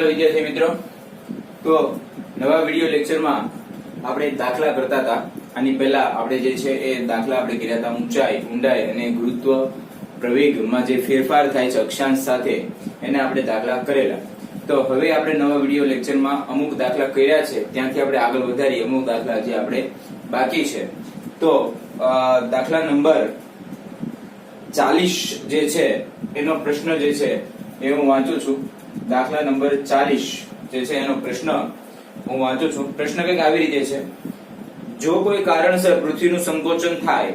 Hello વિદ્યાર્થી મિત્રો, તો નવા વિડિયો લેક્ચરમાં આપણે દાખલા કરતા હતા. આની પહેલા આપણે જે છે એ દાખલા આપણે કર્યા હતા ઊંચાઈ, ઊંડાઈ અને ગુરુત્વ પ્રવેગમાં જે ફેરફાર થાય છે અક્ષાંશ સાથે, એને આપણે દાખલા કરેલા. તો હવે આપણે નવા વિડિયો લેક્ચરમાં અમુક દાખલા કર્યા છે, ત્યાંથી આપણે આગળ વધારી અમુક દાખલા જે આપણે બાકી છે. તો દાખલા નંબર 40 જે છે એનો પ્રશ્ન જે છે એ હું વાંચું છું. દાખલા નંબર 40 જે છે એનો પ્રશ્ન હું વાંચું છું. પ્રશ્ન કંઈક આવી રીતે છે: જો કોઈ કારણસર પૃથ્વીનું સંકોચન થાય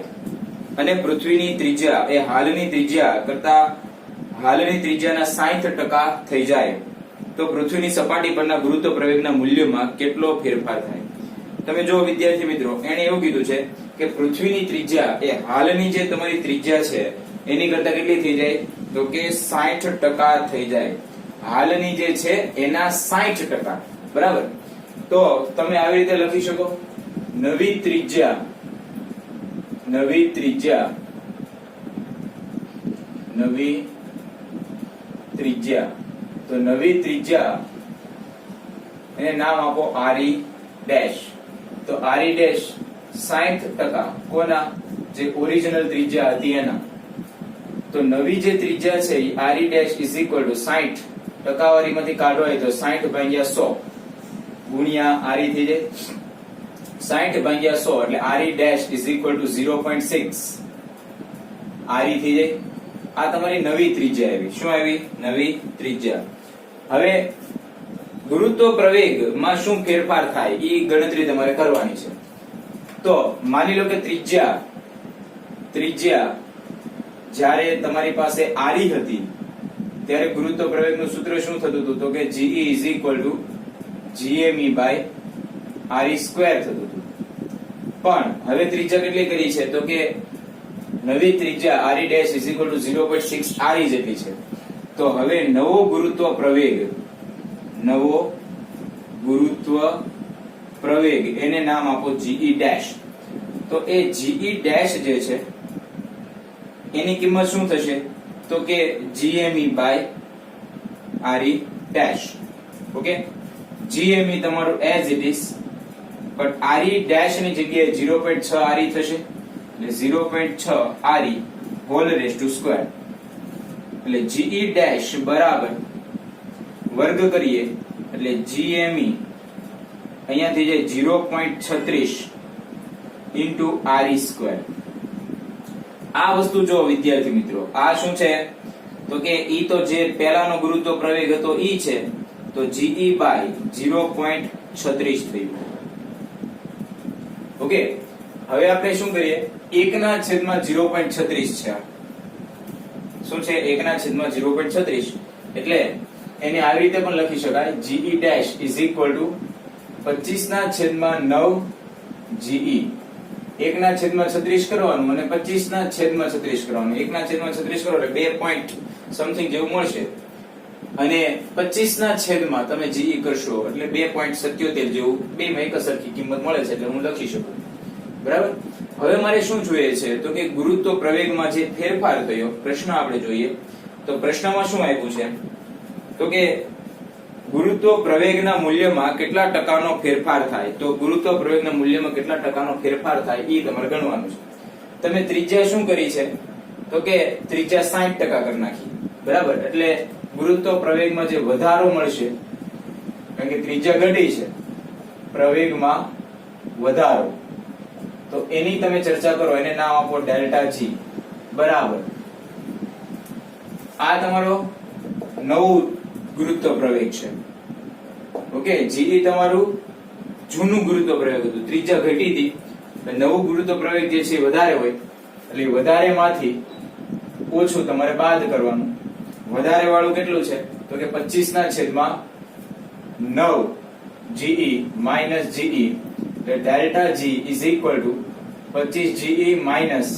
અને પૃથ્વીની ત્રિજ્યા એ હાલની ત્રિજ્યા કરતા હાલની ત્રિજ્યાના 60% થઈ જાય તો પૃથ્વીની સપાટી પરના ગુરુત્વ પ્રવેગના મૂલ્યમાં કેટલો ફેરફાર થાય? તમે જો વિદ્યાર્થી મિત્રો, એને એવું કીધું છે કે પૃથ્વીની ત્રિજ્યા એ હાલની જે તમારી ત્રિજ્યા છે એની કરતા કેટલી થઈ જાય? તો કે 60% થઈ જાય. હાલની જે છે એના 60%, બરાબર. તો તમે આવી રીતે લખી શકો: નવી ત્રિજ્યા તો નવી ત્રિજ્યા એને નામ આપો RE ડેશ. તો RE ડેશ 60% કોના? જે ઓરિજિનલ ત્રિજ્યા હતી એના. તો નવી જે ત્રિજ્યા છે RE dash is equal two 60 ટકાવારીમાંથી કાઢો હોય તો 60/100 ગુણ્યા RE થઈ જાય 60/100 એટલે RE dash is equal two 0.6 RE થઈ જાય. આ તમારી નવી ત્રિજ્યા આવી. શું આવી? નવી ત્રિજ્યા. હવે ગુરુત્વ પ્રવેગમાં શું ફેરફાર થાય એ ગણતરી તમારે કરવાની છે. તો માની લો કે ત્રિજ્યા જ્યારે તમારી પાસે RE હતી ત્યારે ગુરુત્વ પ્રવેગનું સૂત્ર શું થતું હતું? તો કે GE is equal to GME by RE square થતું હતું. પણ હવે ત્રિજ્યા કેટલી કરી છે? તો કે નવી ત્રિજ્યા RE dash is equal two 0.6 RE જેટલી છે. તો હવે નવો ગુરુત્વ પ્રવેગ એને નામ આપો GE ડેશ. તો એ GE ડેશ જે છે એની કિંમત શું થશે? તો કે GME by RE dash. Okay, GME તમારું as it is, but RE dash ની જગ્યાએ 0.6 RE થશે. એટલે 0.6 RE whole raise to square. એટલે GE ડેશ બરાબર વર્ગ કરીએ એટલે GME અહીંયા થઈ જાય 0.36 ઇન્ટુ RE સ્ક્વેર. આ વસ્તુ જો વિદ્યાર્થી મિત્રો, આ શું છે? તો કે ઈ તો જે પહેલાનો ગુરુત્વ પ્રવેગ હતો ઈ છે, તો GE બાય 0.36 થયું. ઓકે, હવે આપણે શું કરીએ? 1/0.36 છે. શું છે? 1/0.36 એટલે એને આવી રીતે પણ લખી શકાય: GE dash is equal two 25/9 GE. 1/36 કરવાનું અને 25/36 કરવાનું. 1/36 કરો એટલે 2 પોઈન્ટ સમથિંગ જેવું મળશે, અને 25 તમે GE કરશો એટલે 2.77 જેવું. બે માં એક સરખી કિંમત મળે છે એટલે હું લખી શકું. બરાબર. હવે મારે શું જોઈએ છે? તો કે ગુરુત્વ પ્રવેગમાં જે ફેરફાર થયો, પ્રશ્ન આપણે જોઈએ. તો પ્રશ્નમાં શું આપ્યું છે? તો કે ગુરુત્વ પ્રવેગના મૂલ્યમાં કેટલા ટકાનો ફેરફાર થાય? તો ગુરુત્વ પ્રવેગના મૂલ્યમાં કેટલા ટકાનો ફેરફાર થાય એ તમારે ગણવાનું છે. તમે ત્રિજ્યા શું કરી છે? તો કે ત્રિજ્યા 60% કરી નાખી. બરાબર. એટલે ગુરુત્વ પ્રવેગમાં જે વધારો મળશે, કારણ કે ત્રિજ્યા ઘટી છે, પ્રવેગમાં વધારો, તો એની તમે ચર્ચા કરો. એને નામ આપો ડેલ્ટા G. બરાબર. આ તમારો નવું ગુરુત્વ પ્રવેગ છે. ઓકે, GE તમારું જૂનું ગુરુત્વ પ્રવેગ હતું, ત્રિજ્યા ઘટી હતી. નવું ગુરુત્વ પ્રવેગ જે છે વધારે હોય એટલે વધારે માંથી ઓછું તમારે બાદ કરવાનું. વધારે વાળું કેટલું છે? તો કે 25/9 GE માઇનસ GE. એટલે delta G is equal two 25 GE minus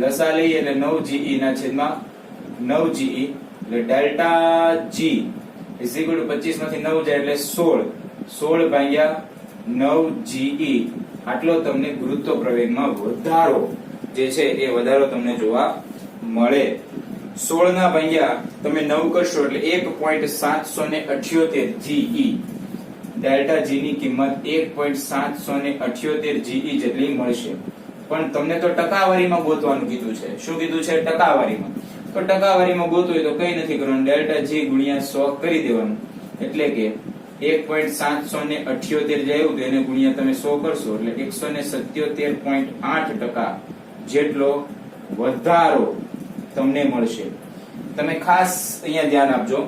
લસા લઈએ એટલે 9 GE ના છેદમાં 9 GE. એટલે delta G is equal two 25 માંથી 9 જાય એટલે 16/9 GE. આટલો તમને ગુરુત્વ પ્રવેગમાં વધારો જે છે એ વધારો તમને જોવા મળે. 16 ના ભાગ્યા તમે 9 કરશો એટલે 1.778 GE. ડેલ્ટા G ની કિંમત 1.778 GE જેટલી મળશે. પણ તમને તો ટકાવારીમાં ગોતવાનું કીધું છે. શું કીધું છે? ટકાવારીમાં. તો ટકાવારીમાં ગોતવું હોય તો કઈ નથી કરવાનું, ડેલ્ટા G ગુણ્યા 100 કરી દેવાનું. એટલે કે 1.778 જે આવ્યું એને ગુણ્યા તમે 100 કરશો એટલે 177.8% જેટલો વધારો તમને મળશે. તમે ખાસ અહીંયા ધ્યાન આપજો.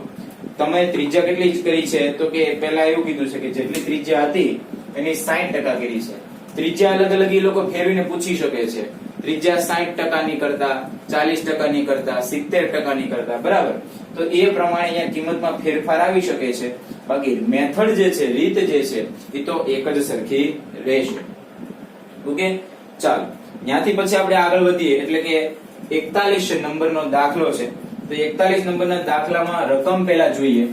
તમે ત્રિજ્યા કેટલી કરી છે? તો કે પહેલા એવું કીધું છે કે જેટલી ત્રિજ્યા હતી એની 60% કરી છે. ત્રિજ્યા અલગ અલગ એ લોકો ફેરવીને પૂછી શકે છે. ત્રિજ્યા 60% ની કરતા, 40% ની કરતા, 70% ની કરતા, બરાબર? તો એ પ્રમાણે અહીંયા કિંમતમાં ફેરફાર આવી શકે છે. બાકી મેથડ જે છે, રીત જે છે એ તો એક જ સરખી રહેશે. ઓકે, ચાલો ત્યાંથી પછી આપણે આગળ વધીએ એટલે કે 41 નંબરનો દાખલો છે. તો 41 નંબરના દાખલામાં રકમ પહેલા જોઈએ.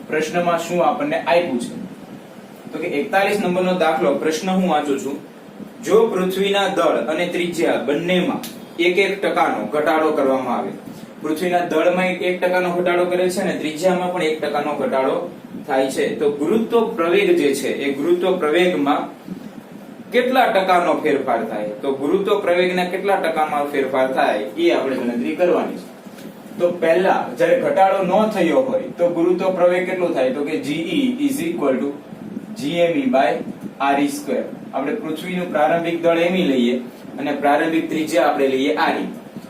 પ્રશ્નમાં શું આપણને આપ્યું છે? તો કે 41 નંબરનો દાખલો, પ્રશ્ન હું વાંચું છું. જો પૃથ્વીના દળ અને ત્રિજ્યા બંનેમાં 1% ઘટાડો કરવામાં આવે. પૃથ્વીના દળમાં 1% ઘટાડો કરે છે અને ત્રિજ્યામાં પણ 1% ઘટાડો થાય છે, તો ગુરુત્વ પ્રવેગ જે છે એ ગુરુત્વ પ્રવેગમાં કેટલા ટકાનો ફેરફાર થાય? તો ગુરુત્વ પ્રવેગના કેટલા ટકામાં ફેરફાર થાય એ આપણે ગણતરી કરવાની છે. તો પહેલા જ્યારે ઘટાડો ન થયો હોય તો ગુરુત્વ પ્રવેગ કેટલું થાય? તો કે GE GME/re². આપણે પૃથ્વીનું પ્રારંભિક દળ એમી લઈએ અને પ્રારંભિક ત્રિજ્યા આપણે લઈએ re.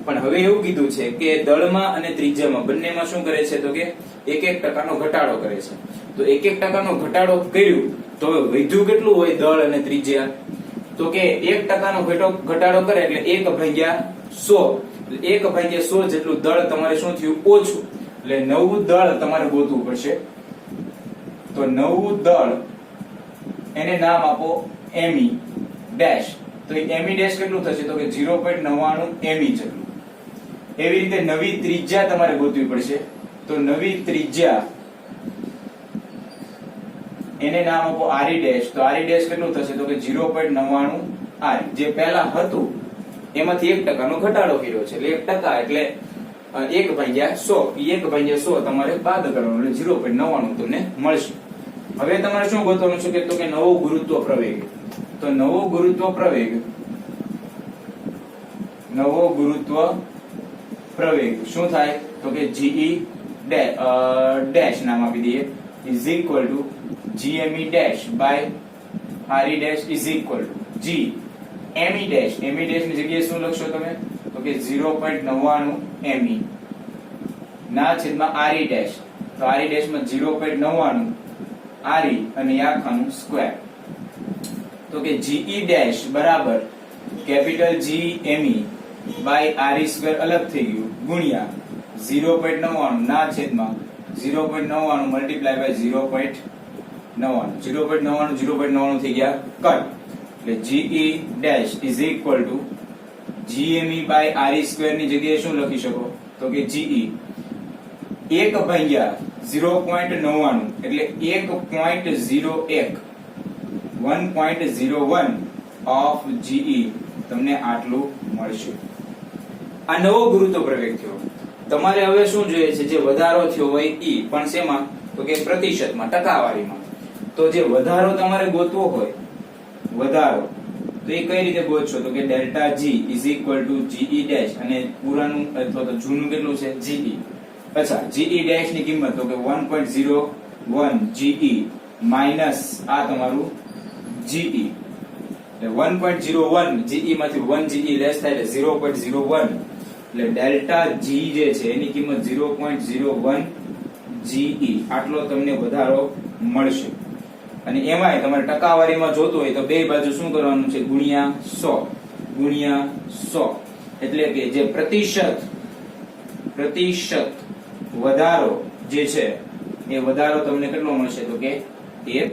પણ હવે એવું કીધું છે કે દળમાં અને ત્રિજ્યામાં બંનેમાં શું કરે છે? તો કે 1% ઘટાડો કરે છે. તો 1% ઘટાડો કર્યું તો વધ્યું કેટલું હોય દળ અને ત્રિજ્યા? તો કે 1% ઘટાડો કરે એટલે 1/100. 1/100 જેટલું દળ તમારે શું થયું? ઓછું. એટલે નવું દળ તમારે ગોતવું પડશે. તો નવું દળ એને નામ આપો me ડેશ. તો એ me ડેશ કેટલું થશે? તો કે 0.99 me જેટલું. એવી રીતે નવી ત્રિજ્યા તમારે ગોતવી પડશે. તો નવી ત્રિજ્યા એને નામ આપો re ડેશ. તો re ડેશ કેટલું થશે? તો કે 0.99 r. જે પહેલા હતું એમાંથી 1% નો ઘટાડો કર્યો છે એટલે 1% એટલે 1/100. 1/100 તમારે બાદ કરવાનું એટલે 0.99 તમને મળશે. હવે તમારે શું ગોતવાનું છે? કે તો કે નવો ગુરુત્વ પ્રવેગ. તો નવો ગુરુત્વ પ્રવેગ શું થાય? તો કે GE ડેશ નામ આપી દઈએ GME dash by re dash G me dash. me dash ની જગ્યાએ શું લખશો તમે? તો કે 0.99 me ના છેદમાં re ડેશ. તો re ડેશ માં 0.99 re અને આખાનું સ્ક્વેર. તો કે GE ડેશ બરાબર કેપિટલ GME બાય re² અલગ થઈ ગયું ગુણ્યા 0.99 ના છેદમાં 0.99 મલ્ટીપ્લાય બાય 0.99 થઈ ગયા કટ. એટલે GE dash GME by re² ની જગ્યાએ શું લખી શકો? તો કે GE 1/0.99 એટલે 1.01 ઓફ GE તમને આટલું મળશે. આ નવો ગુરુત્વ પ્રવેગ થયો. તમારે હવે શું જોઈએ છે? જે વધારો થયો હોય ઈ, પણ શેમાં? તો કે પ્રતિશતમાં, ટકાવારીમાં. તો જે વધારો તમારે ગોતવો હોય, વધારો તો એ કઈ રીતે ગોતશો? તો કે ડેલ્ટા G GE ડેશ અને પુરાનું અથવા તો જૂનું કેટલું છે? GE. અચ્છા, GE ડેશ ની કિંમત તો કે 1.01 GE માઈનસ આ તમારું GE. એટલે 1.01 GE માંથી 1 GE લેસ થાય એટલે 0.01. એટલે ડેલ્ટા G જે છે એની કિંમત 0.01 GE. આટલો તમને વધારો મળશે. અને એમાંય તમારે ટકાવારીમાં જોતું હોય તો બે બાજુ શું કરવાનું છે? ગુણ્યા 100. એટલે કે જે પ્રતિશત વધારો જે છે એ વધારો તમને કેટલો મળશે? તો કે 1%.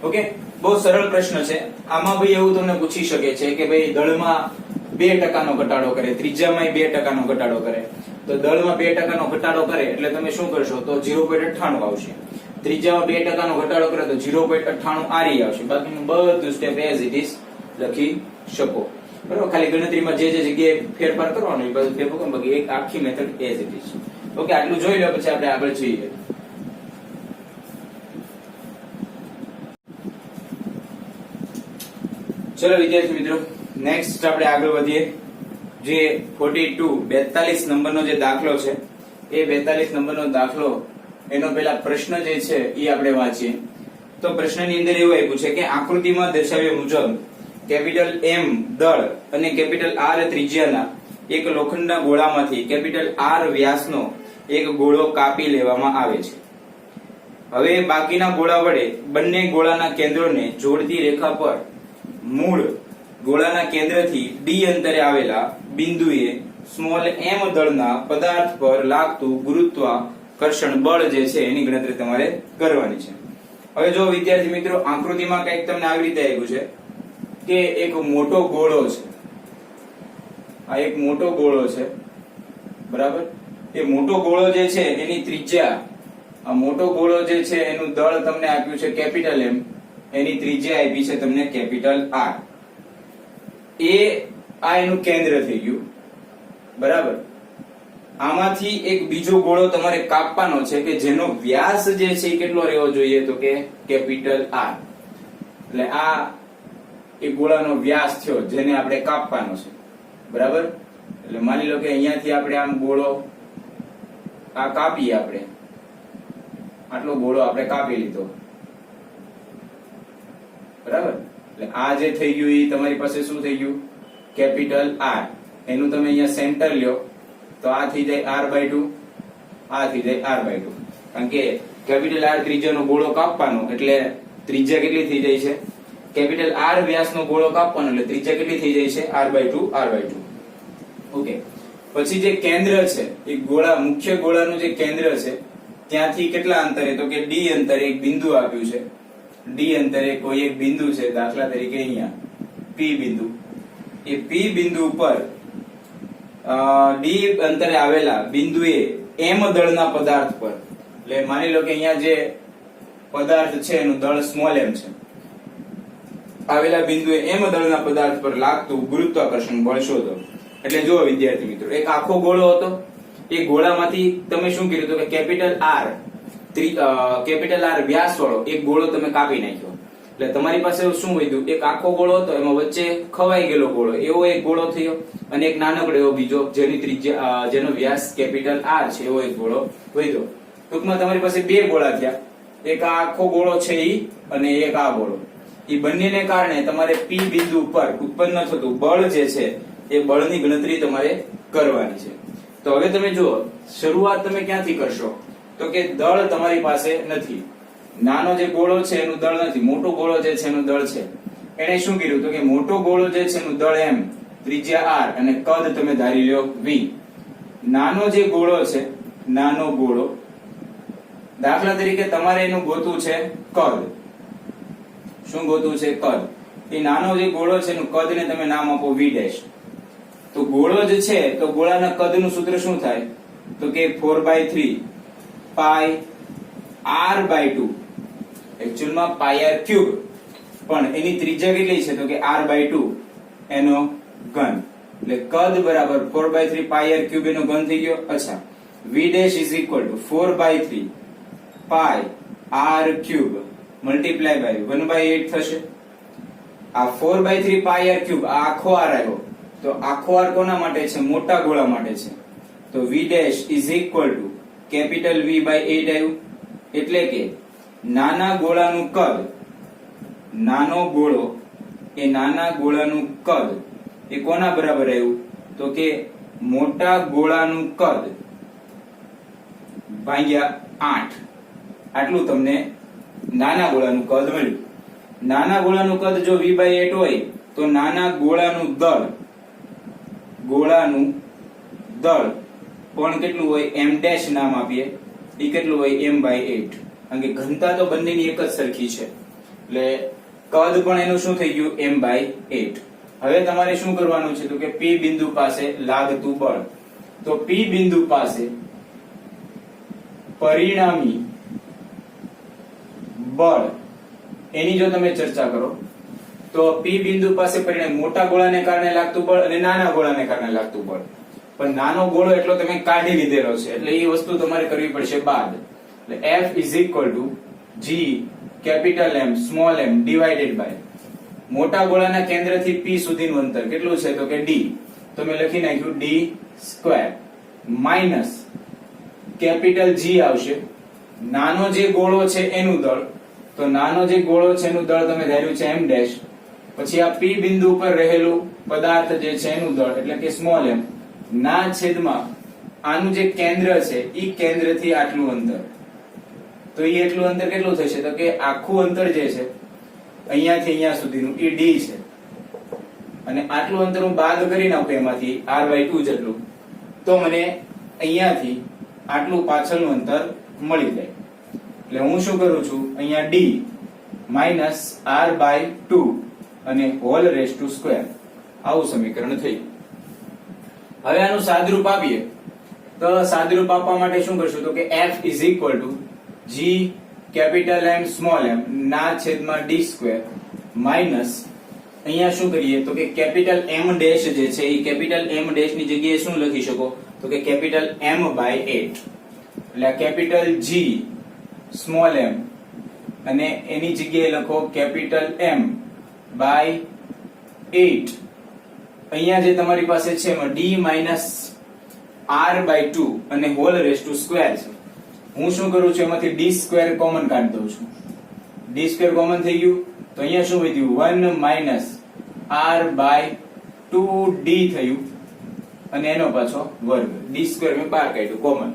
ઓકે, બહુ સરળ પ્રશ્ન છે. આમાં ભાઈ એવું તમને પૂછી શકે છે કે ભાઈ દળમાં 2% નો ઘટાડો કરે, ત્રિજ્યામાં 2% નો ઘટાડો કરે. તો દળમાં 2% નો ઘટાડો કરે એટલે તમે શું કરશો? તો 0.98 આવશે. ત્રિજ્યામાં 2% નો ઘટાડો કરે તો 0.98 re આવશે. બાકીનું બધું સ્ટેપ એઝ ઇટ ઇઝ લખી શકો. બરોબર, ખાલી ગણતરીમાં જે જગ્યાએ ફેરફાર કરવાનો એ બધું ફેરફાર કરો, બાકી એક આખી method as it is. Okay, આટલું જોઈ લો પછી આપણે આગળ જોઈએ. ચલો વિદ્યાર્થી મિત્રો, નેક્સ્ટ આપણે આગળ વધીએ. જે 42 નંબરનો જે દાખલો છે એ 42 નંબરનો દાખલો એનો પેલા પ્રશ્ન જે છે એ આપણે વાંચીએ. તો પ્રશ્નની અંદર એવું આપ્યું છે કે આકૃતિમાં દર્શાવ્યા મુજબ કેપિટલ M દળ અને કેપિટલ R ત્રિજ્યાના એક લોખંડના ગોળામાંથી કેપિટલ R વ્યાસનો એક ગોળો કાપી લેવામાં આવે છે. હવે બાકીના ગોળા વડે બંને ગોળાના કેન્દ્રોને જોડતી રેખા પર મૂળ ગોળાના કેન્દ્રથી D અંતરે આવેલા બિંદુએ સ્મોલ m દળના પદાર્થ પર લાગતું ગુરુત્વાકર્ષણ બળ જે છે એની ગણતરી તમારે કરવાની છે. હવે જો વિદ્યાર્થી મિત્રો, આકૃતિમાં કંઈક તમને આવી રીતે આપ્યું છે કે એક મોટો ગોળો છે. આ એક મોટો ગોળો છે, બરાબર. એ મોટો ગોળો જે છે એની ત્રિજ્યા, આ મોટો ગોળો જે છે એનું દળ તમને આપ્યું છે કેપિટલ M, એની ત્રિજ્યા આપી છે તમને કેપિટલ R. આ એનું કેન્દ્ર થઈ ગયું, બરાબર. આમાંથી એક બીજો ગોળો તમારે કાપવાનો છે કે જેનો વ્યાસ જે છે એ કેટલો રહેવો જોઈએ, તો કે કેપિટલ R. એટલે આ એ ગોળાનો વ્યાસ થયો જેને આપણે કાપવાનો છે, બરાબર. એટલે માની લો કે અહીંયાથી આપણે આમ ગોળો આ કાપીએ, આપણે આટલો ગોળો આપણે કાપી લીધો, બરાબર. એટલે આ જે થઈ ગયું એ તમારી પાસે શું થઈ ગયું, કેપિટલ R. એનું તમે અહીંયા સેન્ટર લ્યો તો આ થઈ જાય R/2, આ થઈ જાય R/2. કારણ કે કેપિટલ R ત્રિજ્યાનો ગોળો કાપવાનો એટલે ત્રિજ્યા કેટલી થઈ જાય છે, કેપિટલ R વ્યાસનો ગોળો કાપવાનો એટલે ત્રિજ્યા કેટલી થઈ જાય છે, R/2. ઓકે, પછી જે કેન્દ્ર છે એ ગોળા, મુખ્ય ગોળાનું જે કેન્દ્ર છે ત્યાંથી કેટલા અંતરે, તો કે D અંતરે એક બિંદુ આપ્યું છે. D અંતરે કોઈ એક બિંદુ છે, દાખલા તરીકે અહીંયા P બિંદુ. એ P બિંદુ પર D અંતરે આવેલા બિંદુએ M દળના પદાર્થ પર, એટલે માની લો કે અહીંયા જે પદાર્થ છે એનું દળ સ્મોલ m છે, આવેલા બિંદુએ M દળના પદાર્થ પર લાગતું ગુરુત્વાકર્ષણ બળ શોધો. એટલે જુઓ વિદ્યાર્થી મિત્રો, એક આખો ગોળો હતો, એ ગોળામાંથી તમે શું કર્યું કે કેપિટલ R વ્યાસ વાળો એક ગોળો તમે કાપી નાખ્યો. એટલે તમારી પાસે શું વધ્યું, એક આખો ગોળો હતો, એમાં વચ્ચે ખવાઈ ગયેલો ગોળો, એવો એક ગોળો થયો, અને એક નાનકડો એવો બીજો જેની ત્રિજ્યા, જેનો વ્યાસ કેપિટલ R છે, એવો એક ગોળો વધ્યો. ટૂંકમાં તમારી પાસે બે ગોળા થયા, એક આ આખો ગોળો છે ઈ અને એક આ ગોળો. એ બંનેને કારણે તમારે P બિંદુ પર ઉત્પન્ન થતું બળ જે છે એ બળની ગણતરી તમારે કરવાની છે. તો હવે તમે જુઓ, શરૂઆત તમે ક્યાંથી કરશો, તો કે દળ તમારી પાસે નથી, નાનો જે ગોળો છે એનું દળ નથી, મોટો ગોળો જે છે એનું દળ છે. એને શું કર્યું, તો કે મોટો ગોળો જે છે એનું દળ M, ત્રિજ્યા R અને કદ તમે ધારી લ્યો V. નાનો જે ગોળો છે, નાનો ગોળો, દાખલા તરીકે તમારે એનું ગોતવું છે કદ. શું ગોતવું છે, કદ. એ નાનો જે ગોળો છે એનું કદને તમે નામ આપો V'. તો ગોળો જ છે તો ગોળાના કદનું સૂત્ર શું થાય, તો કે 4/3 પાઈ R/2. એકચ્યુઅલમાં પાઈ R ક્યુબ, પણ એની ત્રિજ્યા કેટલી છે, તો કે R/2 એનો ઘન. એટલે કદ બરાબર 4/3 પાઈ R ક્યુબ એનો ઘન થઈ ગયો. અચ્છા, V' is equal to 4/3 pi R cube multiply by 1/8 થશે. આ 4/3 પાઈ R ક્યુબ, આ આખો R આવ્યો, તો આખો R કોના માટે છે, મોટા ગોળા માટે છે. તો V' is equal to capital V/8 આવ્યું. એટલે કે નાના ગોળાનું કદ, નાનો ગોળો, એ નાના ગોળાનું કદ એ કોના બરાબર આવ્યું, તો કે મોટા ગોળાનું કદ ભાગ્યા 8. આટલું તમને નાના ગોળાનું કદ મળ્યું. નાના ગોળાનું કદ જો V/8 હોય તો નાના ગોળાનું દળ પણ કેટલું હોય, M' નામ આપીએ, એ કેટલું હોય, M/8. કારણ કે ઘનતા તો બંનેની એક જ સરખી છે, એટલે કદ પણ એનું શું થઈ ગયું, M/8. હવે તમારે શું કરવાનું છે, તો કે P બિંદુ પાસે લાગતું બળ. તો P બિંદુ પાસે પરિણામી બળ એની જો તમે ચર્ચા કરો તો P બિંદુ પાસે પરિણામ મોટા ગોળાને કારણે લાગતું બળ અને નાના ગોળાને કારણે લાગતું બળ. પણ નાનો ગોળો એટલો તમે કાઢી લીધેલો છે એટલે એ વસ્તુ તમારે કરવી પડશે બાદ. એટલે F is equal to G capital M small m divided by મોટા ગોળાના કેન્દ્રથી P સુધીનું અંતર કેટલું છે તો કે D. તો મેં લખી નાખ્યું D square minus capital G આવશે. નાનો જે ગોળો છે એનું દળ, તો નાનો જે ગોળો છે એનું દળ તમે ધાર્યું છે m ડેશ. પછી આ P બિંદુ પર રહેલું પદાર્થ જે છે એનું દળ એટલે કે સ્મોલ m ના છેદમાં આનું જે કેન્દ્ર છે ઈ કેન્દ્રથી આટલું અંતર. તો ઈ એટલું અંતર કેટલું થશે તો કે આખું અંતર જે છે અહીંયાથી અહીંયા સુધીનું ઈ D છે. અને આટલું અંતર હું બાદ કરી નાખું એમાંથી r/2 જેટલું, તો મને અહીંયાથી આટલું પાછળનું અંતર મળી જાય. એટલે હું શું કરું છું અહીંયા D માઈનસ r/2 અને હોલ રેઝ ટુ સ્ક્વેર આવું સમીકરણ થયું. હવે આનું સાદરૂપ આપીએ તો સાદરૂપ આપવા માટે શું કરશું તો કે F is equal to G capital M small m ના છેદમાં D સ્ક્વેર માઈનસ અહીંયા શું કરીએ તો કે કેપિટલ M ડેશ જે છે એ કેપિટલ M ડેશ ની જગ્યાએ શું લખી શકો તો કે કેપિટલ M/8. એટલે આ કેપિટલ G સ્મોલ m અને એની જગ્યાએ લખો કેપિટલ M/8. અહીંયા જે તમારી પાસે છે એમાં D માઈનસ r/2 અને હોલ રેઝ ટુ સ્ક્વેર છે. હું શું કરું છું એમાંથી D સ્ક્વેર કોમન કાઢી દઉં છું. D સ્ક્વેર કોમન થઈ ગયું તો અહીંયા શું વધ્યું 1 માઈનસ r/2D થયું અને એનો પાછો વર્ગ. D સ્ક્વેર મેં બહાર કાઢ્યું કોમન.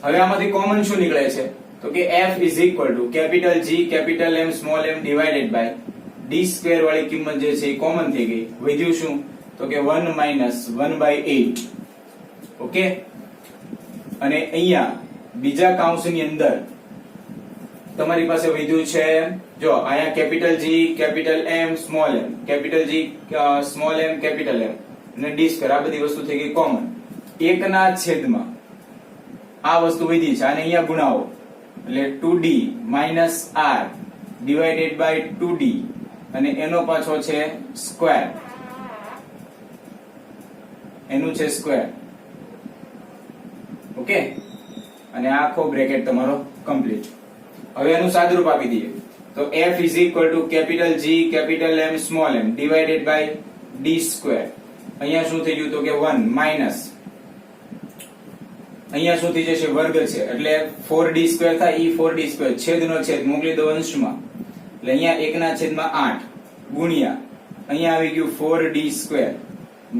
હવે આમાંથી કોમન શું નીકળે છે તો કે F is equal to capital G capital M small m divided by D square વાળી કિંમત જે છે એ કોમન થઈ ગઈ. વધ્યું શું તો કે 1 માઈનસ 1/8. ઓકે. અને અહીંયા બીજા કૌંસની અંદર તમારી પાસે વધ્યું છે જો અહીંયા capital G capital M small m capital G small m capital M અને D સ્ક્વેર આ બધી વસ્તુ થઈ ગઈ કોમન. એકના છેદમાં આ વસ્તુ વધી છે અને અહીંયા ગુણાવો એટલે 2D minus r divided by 2D અને એનો પાછો છે સ્ક્વેર. એનું છે સ્ક્વેર. ઓકે. અને આખો બ્રેકેટ તમારો કમ્પ્લીટ. હવે એનું સાદરૂપ આપી દઈએ તો F is equal to capital G capital M small m divided by D square. અહીંયા શું થઈ ગયું તો કે 1 માઈનસ અહીંયા શું થઈ જશે વર્ગ છે એટલે 4D સ્ક્વેર થાય. ઈ 4D સ્ક્વેર છેદનો છેદ મોકલી દો અંશમાં એટલે અહીંયા 1/8 ગુણ્યા અહીંયા આવી ગયું 4D સ્ક્વેર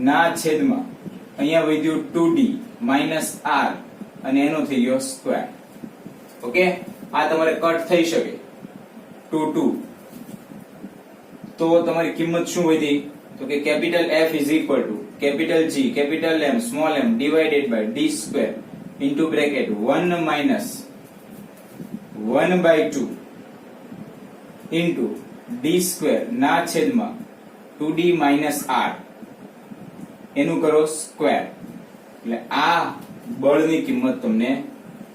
ના છેદમાં અહીંયા વધ્યું 2D માઈનસ r અને એનો થઈ ગયો સ્ક્વેર. ઓકે. આ તમારે કટ થઈ શકે 2 2 તો તમારી કિંમત શું વધી તો કે capital F is equal to capital G capital M small m divided by D square into bracket 1 minus 1/2 into D square ના છેદમાં 2D minus r એનું કરો સ્ક્વેર. એટલે આ બળની કિંમત તમને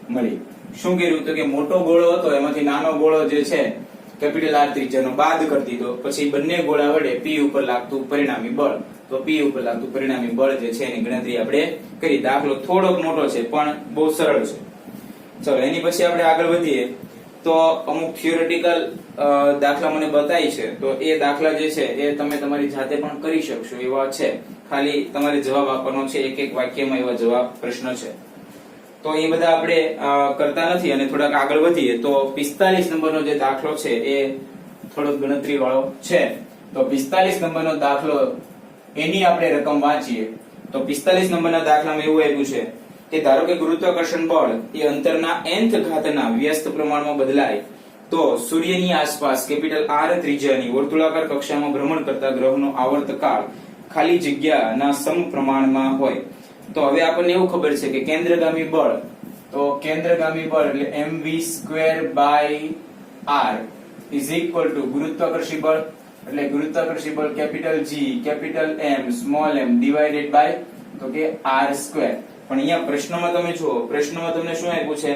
મળી. શું કર્યું તો કે મોટો ગોળો હતો એમાંથી નાનો ગોળો જે છે કેપિટલ R ત્રિજ્યાનો બાદ કરી દીધો. પછી બંને ગોળા વડે P ઉપર લાગતું પરિણામી બળ, તો P ઉપર લાગતું પરિણામી બળ જે છે એની ગણતરી આપણે કરી. દાખલો થોડોક મોટો છે પણ બહુ સરળ છે. ચલો એની પછી આપણે આગળ વધીએ તો અમુક થિયોરેટિકલ દાખલા મને બતાવી છે તો એ દાખલા જે છે એ તમે તમારી જાતે પણ કરી શકશો એવા છે. ખાલી તમારે જવાબ આપવાનો છે. એક એક વાક્યમાં એવા જવાબ પ્રશ્ન છે. તો એ બધા આપણે કરતા નથી અને થોડાક આગળ વધીએ તો 45 નંબરનો જે દાખલો છે એ થોડો ગણતરી વાળો છે. તો 45 નંબરનો દાખલો એની આપણે રકમ વાંચીએ તો 45 નંબરના દાખલામાં એવું આપ્યું છે કે ધારો કે ગુરુત્વાકર્ષણ બળ એ અંતરના nth ઘાતના વ્યસ્ત પ્રમાણમાં બદલાય તો સૂર્યની આસપાસ કેપિટલ R ત્રિજ્યાની વર્તુળાકાર કક્ષામાં ભ્રમણ કરતા ગ્રહનો આવર્તકાળ ખાલી જગ્યાના સમપ્રમાણમાં હોય. તો હવે આપણને એવું ખબર છે કે કેન્દ્રગામી બળ, તો કેન્દ્રગામી બળ એટલે mv²/r is equal to ગુરુત્વાકર્ષી બળ એટલે ગુરુત્વાકર્ષી બળ capital G capital M small m divided by તો કે r². પણ અહીંયા પ્રશ્નમાં તમે જુઓ, પ્રશ્નમાં તમને શું આપ્યું છે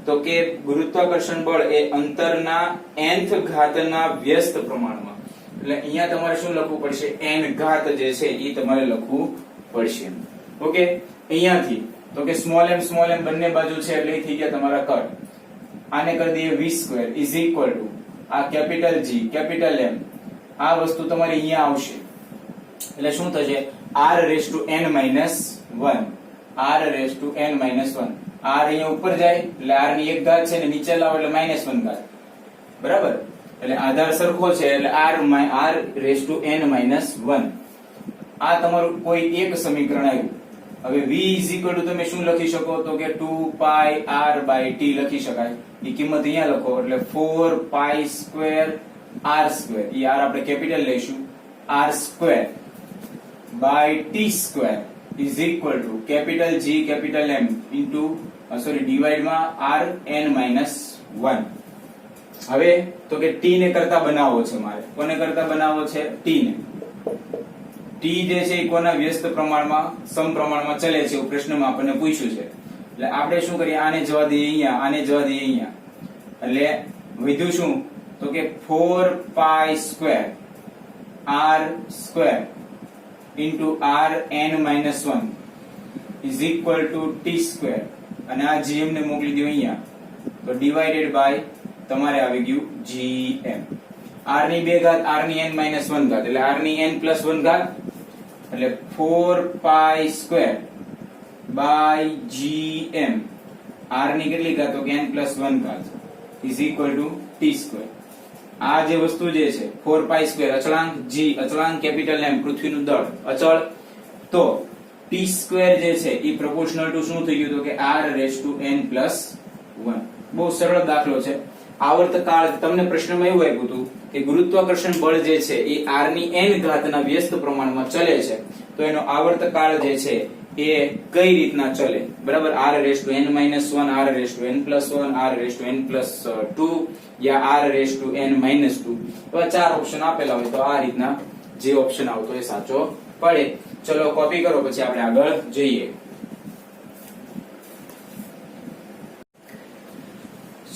તો કે ગુરુત્વાકર્ષણ બળ એ અંતરના nth ઘાતના વ્યસ્ત પ્રમાણમાં. એટલે અહીંયા તમારે શું લખવું પડશે? n ઘાત જે છે એ તમારે લખવું પડશે. ઓકે, અહીંયાથી તો કે સ્મોલ m બંને બાજુ છે એટલે થઈ ગયા તમારા કટ. આને કરી દઈએ v² ઇઝ ઇક્વલ ટુ આ કેપિટલ G કેપિટલ M, આ વસ્તુ તમારી અહીંયા આવશે એટલે શું થશે? r raise to n minus 1, r raise to n minus 1. r અહીંયા ઉપર જાય એટલે r ની એક ઘાત છે ને નીચે લાવો એટલે -1 ઘાત, બરાબર? એટલે આધાર સરખો છે એટલે r raise to n minus 1. આ તમારું કોઈ એક સમીકરણ આવ્યું. હવે v ઇઝ ઇક્વલ ટુ તમે શું લખી શકો? તો કે 2 પાઈ r બાય t લખી શકાય. એ કિંમત અહીંયા લખો એટલે 4 પાઈ સ્ક્વેર r સ્ક્વેર, એ r આપણે કેપિટલ લઈશું, r square by t square is equal to capital G capital M into divide માં r n માઈનસ 1. હવે તો કે t ને કરતા બનાવવો છે મારે. કોને કરતા બનાવવો છે? t ને. t જે છે એ કોના વ્યસ્ત પ્રમાણમાં સમપ્રમાણમાં ચલે છે એવું પ્રશ્નમાં આપણને પૂછ્યું છે. એટલે આપણે શું કરીએ? આને જવા દઈએ અહીંયા, આને જવા દઈએ અહીંયા. એટલે વધ્યું શું? તો કે 4 pi square r square into r n minus 1 is equal two t square, અને આ gm ને મોકલી દો અહીંયા, તો ડિવાઇડેડ બાય તમારે આવી ગયું gm. r ની 2 ઘાત r ની n માઈનસ 1 ઘાત એટલે r ની n પ્લસ 1 ઘાત એટલે 4 pi square by gm, r ની કેટલી ઘાત? તો કે n પ્લસ 1 ઘાત is equal two t square. આ જે વસ્તુ જે છે 4 પાઈ સ્ક્વેર અચળાંક g, અચળાંક કેપિટલ M પૃથ્વીનું દળ અચળ, તો t સ્ક્વેર જે છે એ પ્રોપોર્શનલ ટુ શું થઈ ગયું? તો કે r raise to n plus 1. બહુ સરળ દાખલો છે. આવર્તકાળ તમને પ્રશ્નમાં એવું આપ્યું હતું કે ગુરુત્વાકર્ષણ બળ જે છે એ r ની n ઘાતના વ્યસ્ત પ્રમાણમાં ચલે છે, તો એનો આવર્તકાળ જે છે એ કઈ રીતના ચલે? બરાબર, r raise to n minus 1, r raise to n plus 1, r raise to n plus 2 યા r raise to n minus 2. તો ચાર ઓપ્શન આપેલા હોય તો આ રીતના જે ઓપ્શન આવતો એ સાચો પડે. ચલો કોપી કરો, પછી આપણે આગળ જઈએ.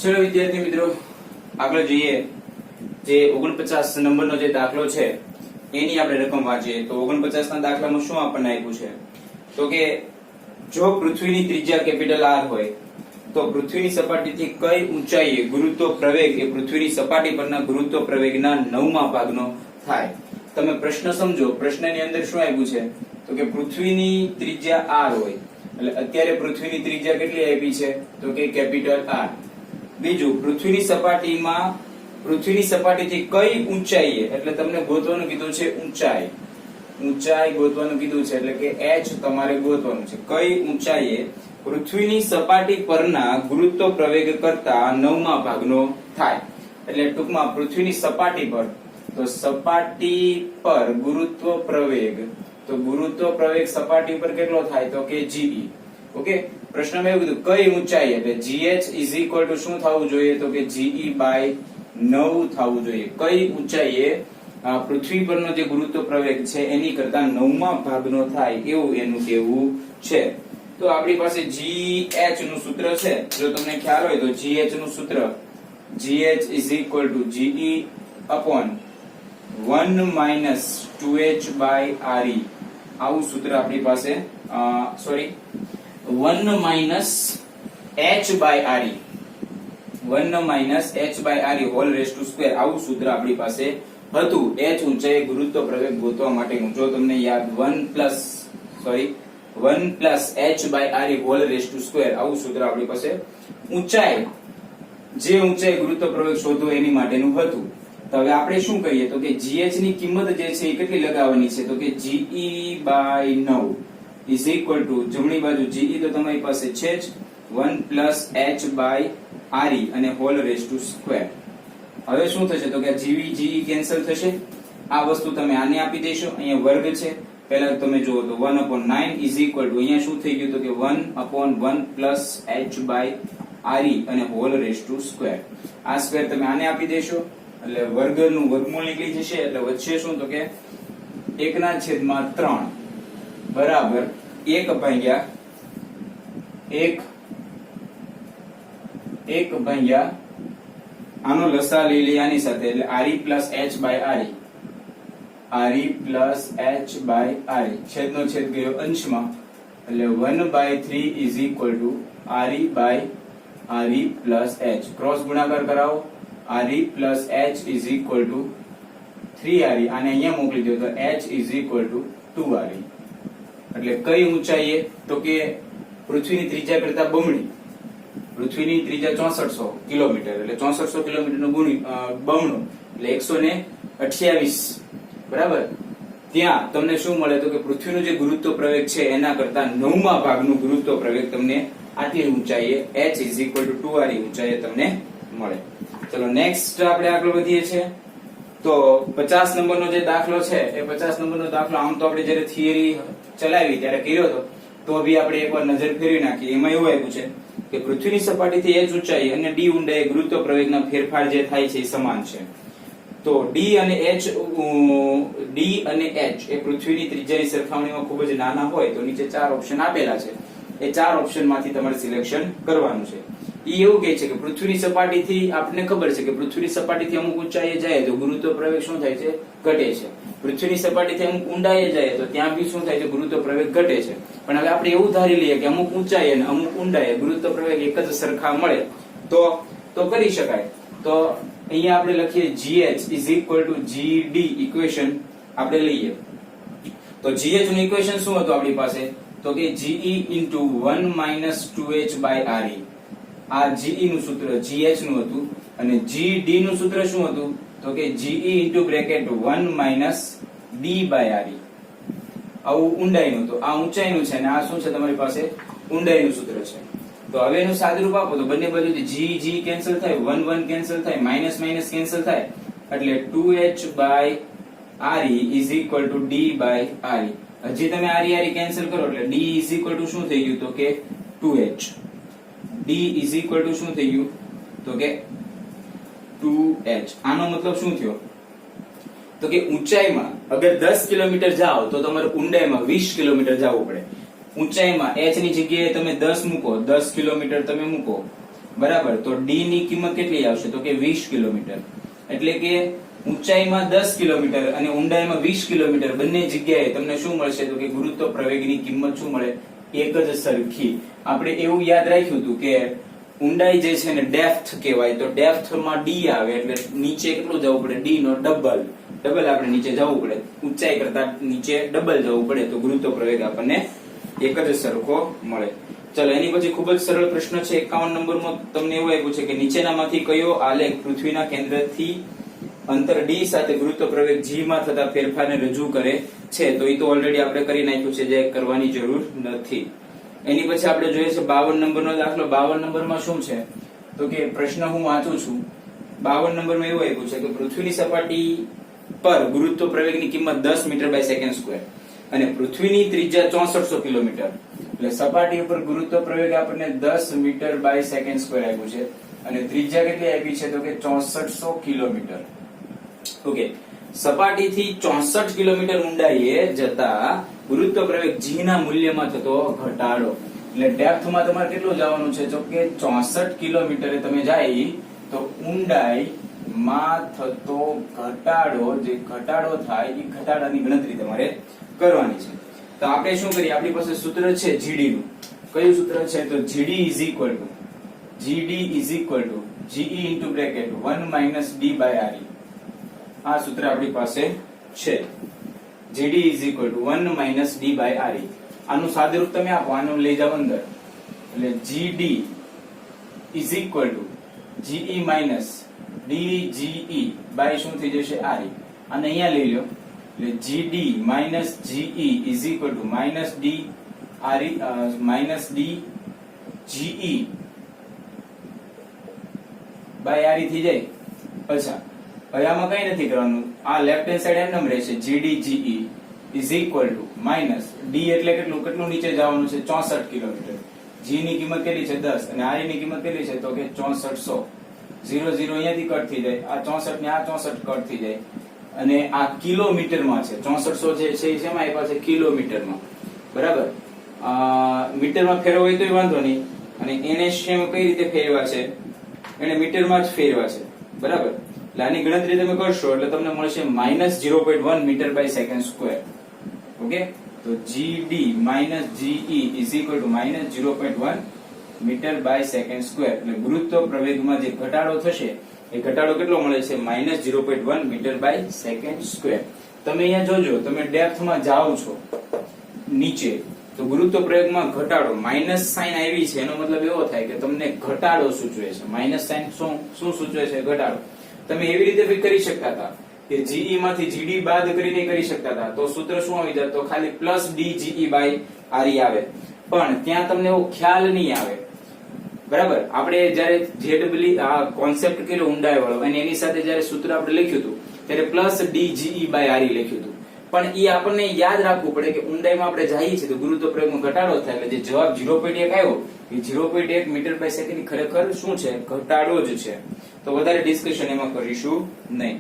ચલો વિદ્યાર્થી મિત્રો આગળ જોઈએ. જે 49 નંબરનો જે દાખલો છે એની આપણે રકમ વાંચીએ તો 49 ના દાખલામાં શું આપણને આપ્યું છે? તો કે જો પૃથ્વીની ત્રિજ્યા કેપિટલ R હોય તો પૃથ્વીની સપાટીથી કઈ ઊંચાઈએ ગુરુત્વ પ્રવેગ એ પૃથ્વીની સપાટી પરના ગુરુત્વ પ્રવેગના 9મા ભાગનો થાય. તમે પ્રશ્ન સમજો. પ્રશ્નની અંદર શું આપ્યું છે? તો કે પૃથ્વીની ત્રિજ્યા R હોય એટલે અત્યારે પૃથ્વીની ત્રિજ્યા કેટલી આપી છે? તો કે કેપિટલ R. બીજું, પૃથ્વીની સપાટીથી કઈ ઊંચાઈએ, એટલે તમને ગોતવાનું કીધું છે ઊંચાઈ ગોતવાનું કીધું છે એટલે કે h તમારે ગોતવાનું છે. કઈ ઊંચાઈએ પૃથ્વીની સપાટી પરના ગુરુત્વ પ્રવેગ કરતા 9મા ભાગનો થાય. એટલે ટૂંકમાં પૃથ્વીની સપાટી પર, તો સપાટી પર ગુરુત્વ પ્રવેગ, તો ગુરુત્વ પ્રવેગ સપાટી પર કેટલો થાય? તો કે ge. ઓકે, પ્રશ્નમાં એવું કીધું કઈ ઊંચાઈ, એટલે gh ઇઝ ઇક્વલ ટુ શું થવું જોઈએ? તો કે ge બાય 9 થવું જોઈએ. કઈ ઊંચાઈએ પૃથ્વી પરનો જે ગુરુત્વ પ્રવેગ છે એની કરતા 9મા ભાગનો થાય એવું એનું કહેવું છે. તો આપણી પાસે gh નું સૂત્ર છે. જો તમને ખ્યાલ હોય તો gh નું સૂત્ર gh is equal to ge upon 1 minus 2h by re. આવું સૂત્ર આપણી પાસે 1 minus h by re, 1 minus h by re whole raise to square. આવું સૂત્ર આપણી પાસે હતું h ઊંચાઈ ગુરુત્વ પ્રવેગ ગોતવા માટેનું. જો તમને યાદ 1 plus h by re whole raise to square, આવું સૂત્ર આપણી પાસે ઊંચાઈ, જે ઊંચાઈ ગુરુત્વ પ્રવેગ શોધવો એની માટેનું હતું. તો હવે આપણે શું કરીએ? તો કે gh ની કિંમત જે છે એ કેટલી લગાવવાની છે? તો કે ge by 9 is equal to જમણી બાજુ ge તો તમારી પાસે છે જ 1 પ્લસ h બાય re અને હોલ રેઝ ટુ સ્ક્વેર. હવે શું થશે? તો કે ge કેન્સલ થશે. આ વસ્તુ તમે આને આપી દેશો. અહીંયા વર્ગ છે, પહેલા તમે જુઓ તો 1/9 ઇઝ ઇક્વલ ટુ અહીંયા શું થઈ ગયું? તો કે 1/1 પ્લસ h બાય re અને હોલ રેઝ ટુ સ્ક્વેર. આ સ્ક્વેર તમે આને આપી દેશો એટલે વર્ગનું વર્ગમૂળ નીકળી જશે. એટલે વચ્ચે શું? તો કે 1/3 બરાબર 1 ભાગ્યા આનો લસા લઈ લઈએ આની સાથે એટલે re plus h by re RE plus h by RE, છેદનો છેદ ગયો અંશમાં, એટલે 1/3 is equal to RE by RE plus h. Cross ગુણાકાર કરાવો, RE plus h is equal to 3RE, આને અહીંયા મોકલી દો તો h is equal two 2RE. એટલે કઈ ઊંચાઈએ? તો કે પૃથ્વીની ત્રિજ્યા કરતા બમણી. પૃથ્વીની ત્રિજ્યા 6400 કિલોમીટર, એટલે 6400 કિલોમીટરનું બમણું એટલે 128, બરાબર. ત્યાં તમને શું મળે? તો કે પૃથ્વીનું જે ગુરુત્વ પ્રવેગ છે એના કરતા 9મા ભાગનું ગુરુત્વ પ્રવેગ તમને આટલી ઊંચાઈએ h is equal two 2RE ઊંચાઈએ તમને મળે. ચલો નેક્સ્ટ આપણે આગળ વધીએ છીએ. તો 50 નંબરનો જે દાખલો છે એ 50 નંબરનો દાખલો આમ તો આપણે જ્યારે થિયરી ચલાવી ત્યારે કર્યો હતો, તો બી આપણે એકવાર નજર ફેરવી નાખીએ. એમાં એવું આવ્યું છે કે પૃથ્વીની સપાટીથી h ઊંચાઈ અને d ઊંડાઈ ગુરુત્વ પ્રવેગના ફેરફાર જે થાય છે એ સમાન છે. તો d અને h એ પૃથ્વીની ત્રિજ્યાની સરખામણીમાં ખૂબ જ નાના હોય તો નીચે 4 ઓપ્શન આપેલા છે. એ 4 ઓપ્શન માંથી તમારે સિલેક્શન કરવાનું છે. એ એવું કહે છે કે પૃથ્વીની સપાટીથી આપણને ખબર છે કે પૃથ્વીની સપાટીથી અમુક ઊંચાઈએ જાય તો ગુરુત્વ પ્રવેગ શું થાય છે? ઘટે છે. પૃથ્વીની સપાટીથી અમુક ઊંડાઈએ જાય તો ત્યાં બી શું થાય છે? ગુરુત્વ પ્રવેગ ઘટે છે. પણ હવે આપણે એવું ધારી લઈએ કે અમુક ઊંચાઈએ અને અમુક ઊંડાઈએ ગુરુત્વ પ્રવેગ એક જ સરખા મળે તો કરી શકાય. તો અહીંયા આપણે લખીએ gh is equal to gd equation આપણે લઈએ. તો gh નું ઇક્વેશન શું હતું આપણી પાસે? તો કે ge into 1 minus 2h by re. આ ge નું સૂત્ર gh નું હતું અને gd નું સૂત્ર શું હતું? તો કે ge into bracket 1 minus d by re. આવું ઊંડાઈનું, તો આ ઊંચાઈનું છે અને આ શું છે તમારી પાસે? ઊંડાઈનું સૂત્ર છે. તો હવે એનું સાદુરૂપ આપો તો બંને બાજુથી g કેન્સલ થાય, 1 1 કેન્સલ થાય, માઇનસ માઇનસ કેન્સલ થાય, એટલે 2h by re is equal to d by re. હજી તમે re કેન્સલ કરો એટલે d is equal to શું થઈ ગયું? તો કે 2h. d is equal to શું થઈ ગયું? તો કે 2h. આનો મતલબ શું થયો? તો કે ઊંચાઈમાં અગર 10 કિલોમીટર જાઓ તો તમારે ઊંડાઈમાં 20 કિલોમીટર જવું પડે. ઊંચાઈમાં h ની જગ્યાએ તમે 10 મૂકો, 10 કિલોમીટર તમે મૂકો, બરાબર. તો d ની કિંમત કેટલી આવશે? તો કે 20 કિલોમીટર. એટલે કે ઊંચાઈમાં 10 કિલોમીટર અને ઊંડાઈમાં 20 કિલોમીટર બંને જગ્યાએ તમને શું મળશે? તો કે ગુરુત્વ પ્રવેગની કિંમત શું મળે? એક જ સરખી. આપણે એવું યાદ રાખ્યું હતું કે ઊંડાઈ જે છે ને ડેપ્થ કહેવાય, તો ડેપ્થમાં d આવે એટલે નીચે કેટલું જવું પડે? d નો ડબલ આપણે નીચે જવું પડે. ઊંચાઈ કરતા નીચે ડબલ જવું પડે તો ગુરુત્વ પ્રવેગ આપણને એક જ સરખો મળે. ચલો એની પછી ખૂબ જ સરળ પ્રશ્ન છે 51 નંબરમાં. તમને એવું આપ્યું છે કે નીચેનામાંથી કયો આલેખ પૃથ્વીના કેન્દ્રથી અંતર d સાથે ગુરુત્વ પ્રવેગ g માં થતા ફેરફારને રજૂ કરે છે? તો એ તો ઓલરેડી આપણે કરી નાખ્યું છે, જે કરવાની જરૂર નથી. એની પછી આપણે જોઈએ છે 52 નંબરનો દાખલો. 52 નંબરમાં શું છે? તો કે પ્રશ્ન હું વાંચું છું. 52 નંબરમાં એવું આપ્યું છે કે પૃથ્વીની સપાટી પર ગુરુત્વ પ્રવેગની કિંમત 10 મીટર બાય સેકન્ડ સ્ક્વેર અને પૃથ્વીની ત્રિજ્યા 6400 કિલોમીટર. એટલે સપાટી ઉપર ગુરુત્વ પ્રવેગ આપણને 10 મીટર બાય સેકન્ડ સ્ક્વેર આપ્યું છે અને ત્રિજ્યા કેટલી આપી છે? તો કે 6400 કિલોમીટર. ઓકે, સપાટીથી 64 કિલોમીટર ઊંડાઈએ જતા ગુરુત્વ પ્રવેગ g ના મૂલ્યમાં થતો ઘટાડો. એટલે ડેપ્થમાં તમારે કેટલું જવાનું છે? તો કે 64 કિલોમીટરે તમે જાય તો ઊંડાઈમાં થતો ઘટાડો, જે ઘટાડો થાય એ ઘટાડાની ગણતરી તમારે કરવાની છે. તો આપણે શું કરીએ? આપણી પાસે સૂત્ર છે gd નું. કયું સૂત્ર છે? તો gd is equal to ge into bracket 1 minus d by re. આ સૂત્ર આપણી પાસે છે. gd is equal to 1 minus d by re. આનું સાદુરૂપ તમે આપો, આનું લઈ જાવ અંદર. એટલે gd is equal to ge minus dge by શું થઈ જશે? re. અને અહીંયા લઈ લો એટલે gd minus ge is equal to minus d re minus d ge by re થઈ જાય. અચ્છા, હવે આમાં કઈ નથી કરવાનું. આ લેફ્ટ હેન્ડ સાઈડ એમ રહેશે. gd ge is equal to minus d એટલે કેટલું નીચે જવાનું છે? 64 કિલોમીટર. g ની કિંમત કેટલી છે? 10 અને r ની કિંમત કેટલી છે? તો કે 6400. 0 0 અહીંયાથી કટ થઈ જાય. આ 64 ને આ 64 કટ થઈ જાય અને આ કિલોમીટરમાં છે. 6400 જે છે એ શેમાં આપ્યા છે? કિલોમીટરમાં, બરાબર. મીટરમાં ફેરવો હોય તોય વાંધો નહીં. અને એને કઈ રીતે ફેરવા છે? એને મીટરમાં જ ફેરવા છે, બરાબર. એટલે આની ગણતરી તમે કરશો એટલે તમને મળશે -0.1 metre by second square. Okay, તો GD GE is equal to -0.1 metre by second square. એટલે ગુરુત્વ પ્રવેગમાં જે ઘટાડો થશે એ ઘટાડો કેટલો મળે છે? -0.1 મીટર બાય સેકન્ડ સ્ક્વેર. તમે અહીંયા જોજો, તમે ડેપ્થમાં જાઓ છો નીચે તો ગુરુત્વ પ્રયોગમાં ઘટાડો માઇનસ સાઇન આવી છે, એનો મતલબ એવો થાય કે તમને ઘટાડો સૂચવે છે. માઇનસ સાઇન શું સૂચવે છે? ઘટાડો. તમે એવી રીતે બી કરી શકતા હતા કે GE માંથી GD બાદ કરીને કરી શકતા હતા, તો સૂત્ર શું આવી જાય? તો ખાલી +DGE/RE આવે. પણ ત્યાં તમને એવો ખ્યાલ નહીં આવે. બરાબર, આપણે જયારે ZW આ કોન્સેપ્ટ કર્યો ઊંડાઈ વાળો અને એની સાથે જયારે સૂત્ર આપણે લખ્યું હતું ત્યારે +DGE/RE લખ્યું હતું. પણ એ આપણને યાદ રાખવું પડે કે ઊંડાઈમાં આપણે જઈએ છીએ તો ગુરુત્વ પ્રયોગમાં ઘટાડો થાય, એટલે જે જવાબ 0.1 આવ્યો એ 0.1 મીટર બાય સેકન્ડ ખરેખર શું છે? ઘટાડો જ છે. તો વધારે ડિસ્કશન એમાં કરીશું નહીં.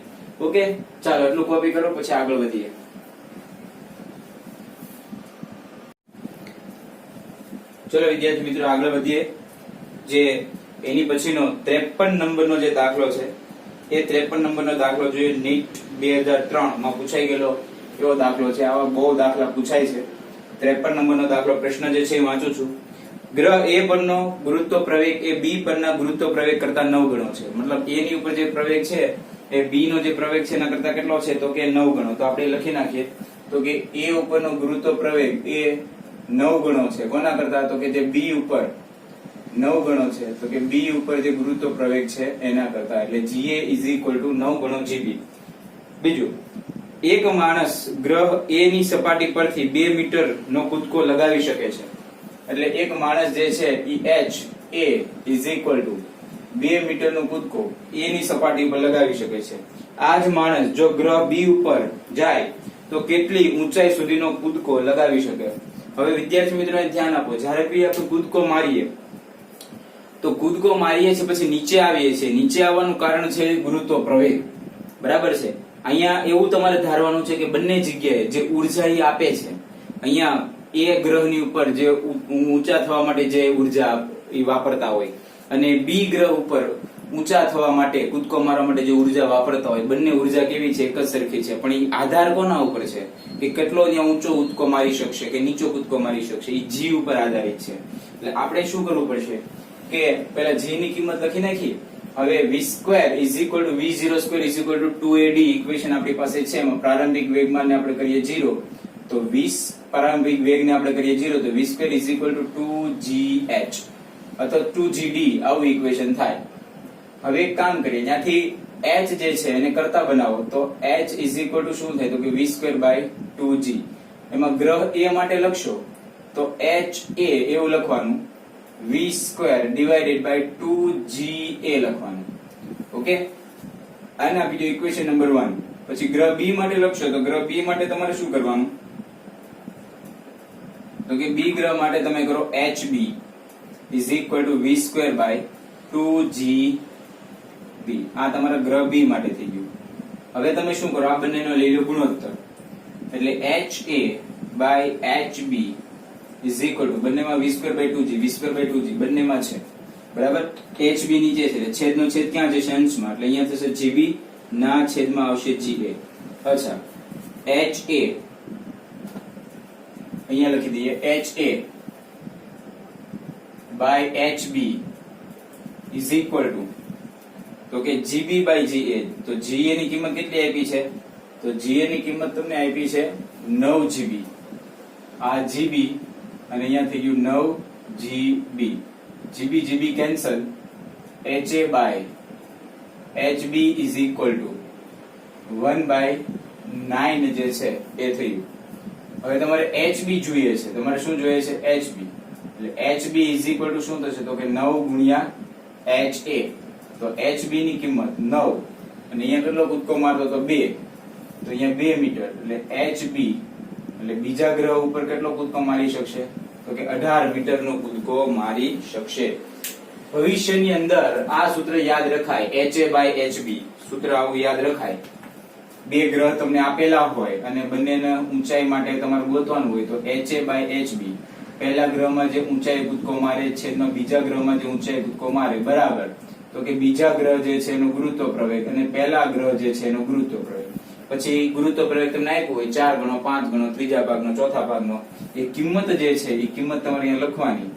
ઓકે, ચાલો એટલું કોપી કરો, પછી આગળ વધીએ. ચલો વિદ્યાર્થી મિત્રો આગળ વધીએ. જે એની પછીનો 53 નંબરનો જે દાખલો છે એ 53 નંબરનો દાખલો જોઈએ નીટ 2003 માં પૂછાઈ ગયેલો એવો દાખલો છે. આવા બહુ દાખલા પૂછાય છે. 53 નંબરનો દાખલો પ્રશ્ન જે છે એ વાંચું છું. ગ્રહ A પરનો ગુરુત્વ પ્રવેગ એ B પરના ગુરુત્વ પ્રવેગ કરતા 9 ગણો છે. મતલબ A ની ઉપર જે પ્રવેગ છે એ B નો જે પ્રવેગ છે એના કરતા કેટલો છે? તો કે 9 ગણો. તો આપણે લખી નાખીએ તો કે A ઉપરનો ગુરુત્વ પ્રવેગ એ 9 ગણો છે. કોના કરતા? તો કે જે B ઉપર 9 ગણો છે, તો કે B ઉપર જે ગુરુત્વ પ્રવેગ છે એના કરતા. એટલે GA ઇઝ ઇક્વલ ટુ 9 ગણો GB. બીજું, એક માણસ ગ્રહ A ની સપાટી પરથી 2 મીટર નો કૂદકો લગાવી શકે છે. એટલે એક માણસ જે છે એ HA is equal to 2 metre નો કૂદકો A ની સપાટી પર લગાવી શકે છે. આ જ માણસ જો ગ્રહ B ઉપર જાય તો કેટલી ઊંચાઈ સુધીનો કૂદકો લગાવી શકે? હવે વિદ્યાર્થી મિત્રોને ધ્યાન આપો, જ્યારે બી આપણે કૂદકો મારીએ તો કૂદકો મારીએ છીએ પછી નીચે આવીએ છીએ. નીચે આવવાનું કારણ છે ગુરુત્વ પ્રવેગ. બરાબર છે. અહીંયા એવું તમારે ધારવાનું છે કે બંને જગ્યાએ જે ઉર્જા એ આપે છે, અહીંયા A ગ્રહની ઉપર જે ઊંચા થવા માટે જે ઉર્જા એ વાપરતા હોય અને B ગ્રહ ઉપર ઊંચા થવા માટે કૂદકો મારવા માટે જે ઉર્જા વાપરતા હોય, બંને ઉર્જા કેવી છે? એક જ સરખી છે. પણ એ આધાર કોના ઉપર છે કે કેટલો ત્યાં ઊંચો કૂદકો મારી શકશે કે નીચો કૂદકો મારી શકશે? એ G ઉપર આધારિત છે. એટલે આપણે શું કરવું પડશે કે પહેલા G ની કિંમત લખી નાખી. હવે v² is equal two v02 is equal two 2AD equation આપણી પાસે છે. એમાં પ્રારંભિક વેગમાનને આપણે કરીએ 0, તો 20 પ્રારંભિક વેગને આપણે કરીએ 0, તો v² is equal two 2gh અથવા 2gd આવું ઇક્વેશન થાય. હવે એક કામ કરીએ, ત્યાંથી h જે છે એને કરતા બનાવો તો h ઇઝ ઇક્વલ ટુ શું થાય? તો કે v²/2g. એમાં ગ્રહ A માટે લખશો તો ha એવું લખવાનું, v² ડિવાઇડેડ બાય 2ga લખવાનું. ઓકે, આના બીજો ઇક્વેશન નંબર 1. પછી ગ્રહ B માટે લખશો તો ગ્રહ B માટે તમારે શું કરવાનું? તો કે B ગ્રહ માટે તમે કરો HB is equal two v²/2gb. આ તમારા ગ્રહ B માટે થઈ ગયું. હવે તમે શું કરો? આ બંનેનો લઈ લો ગુણોત્તર. એટલે HA/HB ઇઝ ઇક્વલ ટુ બંનેમાં v²/2g v²/2g બંનેમાં છે. બરાબર, HB નીચે છે એટલે છેદનો છેદ ક્યાં જશે? અંશમાં. એટલે અહીંયા થશે GB ના છેદમાં આવશે GA. અચ્છા, HA અહીંયા લખી દઈએ, HA/HB ઇઝ ઇક્વલ ટુ તો કે GB/GA. તો GA ની કિંમત કેટલી આપી છે? તો GA ની કિંમત તમને આપી છે 9 GB. આ GB અને અહીંયા થઈ ગયું 9 GB. GB cancel. HA/HB is equal two 1/9 જે છે એ થયું. હવે તમારે HB જોઈએ છે. તમારે શું જોઈએ છે? HB. એટલે HB ઇઝ ઇક્વલ ટુ શું થશે? તો કે 9 ગુણ્યા HA. તો HB ની કિંમત 9 અને અહીંયા કેટલો કૂદકો મારતો તો 2, તો અહીંયા 2 મીટર. એટલે HB એટલે બીજા ગ્રહ ઉપર કેટલો કૂદકો મારી શકશે? તો કે 18 મીટરનો કૂદકો મારી શકશે. ભવિષ્યની અંદર આ સૂત્ર યાદ રખાય, HA/HB સૂત્ર આવું યાદ રખાય. બે ગ્રહ તમને આપેલા હોય અને બંનેના ઊંચાઈ માટે તમારે ગોતવાનું હોય તો HA/HB પહેલા ગ્રહમાં જે ઊંચાઈ કૂદકો મારે છેદમાં બીજા ગ્રહમાં જે ઊંચાઈ કૂદકો મારે બરાબર તો કે બીજા ગ્રહ જે છે એનો ગુરુત્વ પ્રવેગ અને પહેલા ગ્રહ જે છે એનો ગુરુત્વ પ્રવેગ. પછી ગુરુત્વ પ્રવેગ તમને આપ્યું હોય 4 ગણો, 5 ગણો, ત્રીજા ભાગનો, ચોથા ભાગનો, એ કિંમત જે છે એ કિંમત તમારે અહીંયા લખવાની.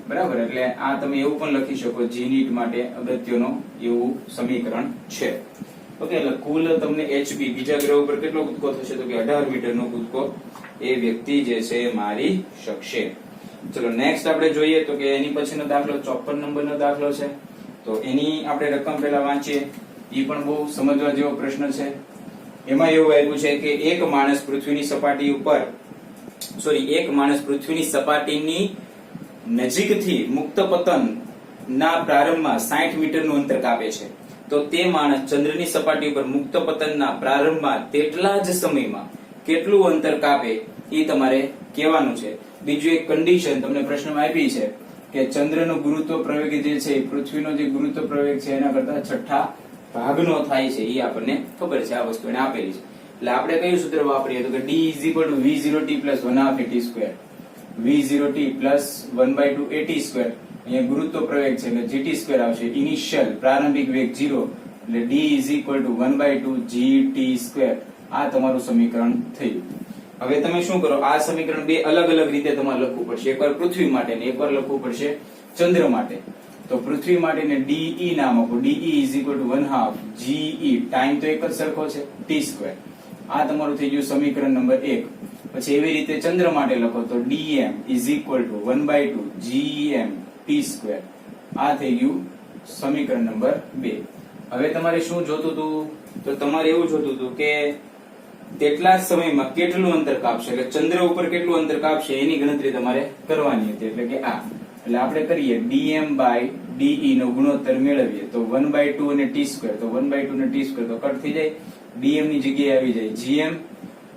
બરાબર, એટલે આ તમે એવું પણ લખી શકો GNET માટે અગત્યનો એવું સમીકરણ છે. ઓકે, એટલે કુલ તમને HB બીજા ગ્રહ ઉપર કેટલો કૂદકો થશે તો કે 18 મીટરનો કૂદકો એ વ્યક્તિ જે છે એ મારી શકશે. ચલો નેક્સ્ટ આપણે જોઈએ તો કે એની પછીનો દાખલો 54 નંબરનો દાખલો છે. તો એની આપણે રકમ પહેલા વાંચીએ. એ પણ બહુ સમજવા જેવો પ્રશ્ન છે. એમાં એવું આવ્યું છે કે એક માણસ પૃથ્વીની સપાટીની નજીકથી મુક્ત પતન ના પ્રારંભમાં 60 મીટરનું અંતર કાપે છે. તો તે માણસ ચંદ્રની સપાટી ઉપર મુક્ત પતનના પ્રારંભમાં તેટલા જ સમયમાં કેટલું અંતર કાપે એ તમારે કહેવાનું છે. બીજું એક કન્ડિશન તમને પ્રશ્નમાં આપી છે કે ચંદ્રનો ગુરુત્વ પ્રવેગ જે છે પૃથ્વીનો જે ગુરુત્વ પ્રવેગ છે એના કરતા 6 ભાગનો થાય છે. એ આપણને ખબર છે, આ વસ્તુ એને આપેલી છે. એટલે આપણે કયું સૂત્ર વાપરીએ તો કે D = V0t + 1/2 AT2 V0t + 1/2 AT2. અહીંયા ગુરુત્વ પ્રવેગ છે એટલે GT2 આવશે. ઇનિશિયલ પ્રારંભિક વેગ 0 એટલે D = 1/2 GT2. આ તમારું સમીકરણ થયું. હવે તમે શું કરો, આ સમીકરણ બે અલગ અલગ રીતે તમારે લખવું પડશે. એકવાર પૃથ્વી માટે ને એકવાર લખવું પડશે ચંદ્ર માટે. તો પૃથ્વી માટે ને DE નામ આપો. DE = 1/2 GE, ટાઈમ તો એક જ સરખો છે, T2. આ તમારું થઈ ગયું સમીકરણ નંબર 1. પછી એવી રીતે ચંદ્ર માટે લખો તો DM = 1/2 GEM T2. આ થઈ ગયું સમીકરણ નંબર 2. હવે તમારે શું જોતું હતું તો તમારે એવું જોતું હતું કે તેટલા સમયમાં કેટલું અંતર કાપશે, એટલે ચંદ્ર ઉપર કેટલું અંતર કાપશે એની ગણતરી તમારે કરવાની હતી. એટલે કે આ એટલે આપણે કરીએ dm/de નો ગુણોત્તર મેળવીએ તો 1/2 અને t2. તો 1/2 અને t2 તો કટ થઈ જાય. dm ની જગ્યાએ આવી જાય gm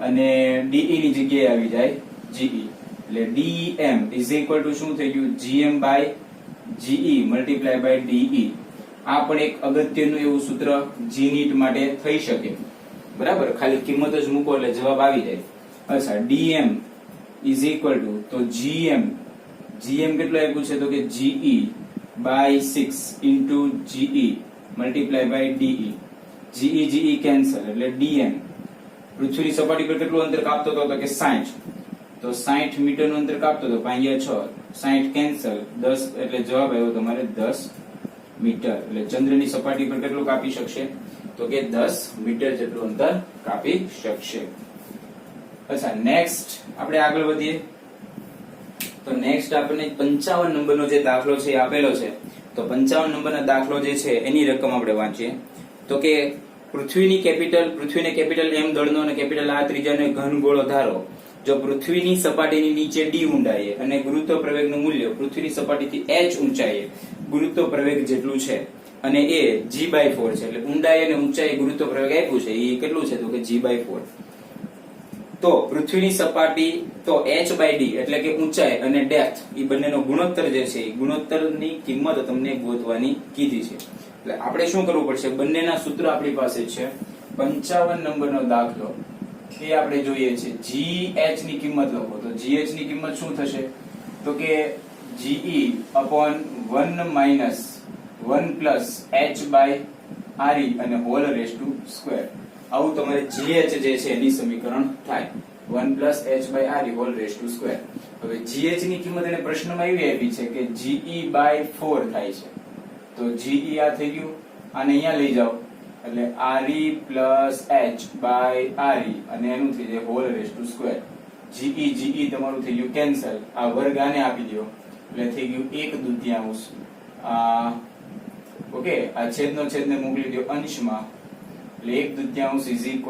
અને de ની જગ્યાએ આવી જાય ge. એટલે dm = શું થઈ ગયું gm/ge × de. આ પણ એક અગત્યનું એવું સૂત્ર GNET માટે થઈ શકે. બરાબર, ખાલી કિંમત જ મૂકો એટલે જવાબ આવી જાય. અચ્છા, dm = તો gm કેટલું આપ્યું છે તો કે ge/6 × ge × de. ge cancel એટલે dm પૃથ્વીની સપાટી પર કેટલું અંતર કાપતો હતો તો કે 60. તો 60 મીટરનું અંતર કાપતો હતો, 5×6 60 કેન્સલ 10 એટલે જવાબ આવ્યો તમારે 10 મીટર. એટલે ચંદ્રની સપાટી પર કેટલું કાપી શકશે તો કે 10 મીટર જેટલું અંતર કાપી શકશે. અચ્છા, નેક્સ્ટ આપણે આગળ વધીએ. તો નેક્સ્ટ આપણને 55 નંબરનો જે દાખલો છે એ આપેલો છે. તો 55 નંબરનો દાખલો જે છે એની રકમ આપણે વાંચીએ. તો કે પૃથ્વીને કેપિટલ M દળનો અને કેપિટલ R ત્રિજ્યાનો ઘન ગોળો ધારો. જો પૃથ્વીની સપાટીની નીચે d ઊંડાઈએ અને ગુરુત્વ પ્રવેગનું મૂલ્ય પૃથ્વીની સપાટીથી h ઊંચાઈએ ગુરુત્વ પ્રવેગ જેટલું છે અને એ g/4 છે. એટલે ઊંડાઈ અને ઊંચાઈ ગુરુત્વ પ્રવેગ આપ્યું છે એ કેટલું છે તો કે g/4. તો પૃથ્વીની સપાટી તો h/d એટલે કે ઊંચાઈ અને ડેપ્થ એ બંનેનો ગુણોત્તર જે છે એ ગુણોત્તરની કિંમત તમને ગોતવાની કીધી છે. એટલે આપણે શું કરવું પડશે, બંનેના સૂત્ર આપણી પાસે છે. 55 નંબરનો દાખલો એ આપણે જોઈએ છે. gh ની કિંમત લખો તો gh ની કિંમત શું થશે તો કે ge/1 - 1 + h/re અને હોલ રેઝ ટુ સ્ક્વેર. આવું તમારે gh જે છે એની સમીકરણ થાય 1 + h/re whole raise to square. હવે gh ની કિંમત એને પ્રશ્નમાં એવી આપી છે કે ge/4 થાય છે. તો ge આ થઈ ગયું, આને અહીંયા લઈ જાઓ એટલે re + h/re અને એનું થઈ જાય whole raise to square. ge તમારું થઈ ગયું કેન્સલ. આ વર્ગ આને આપી દો એટલે થઈ ગયું 1/2. ઓકે, આ છેદનો છેદને મોકલી દો અંશમાં એટલે 1/2 =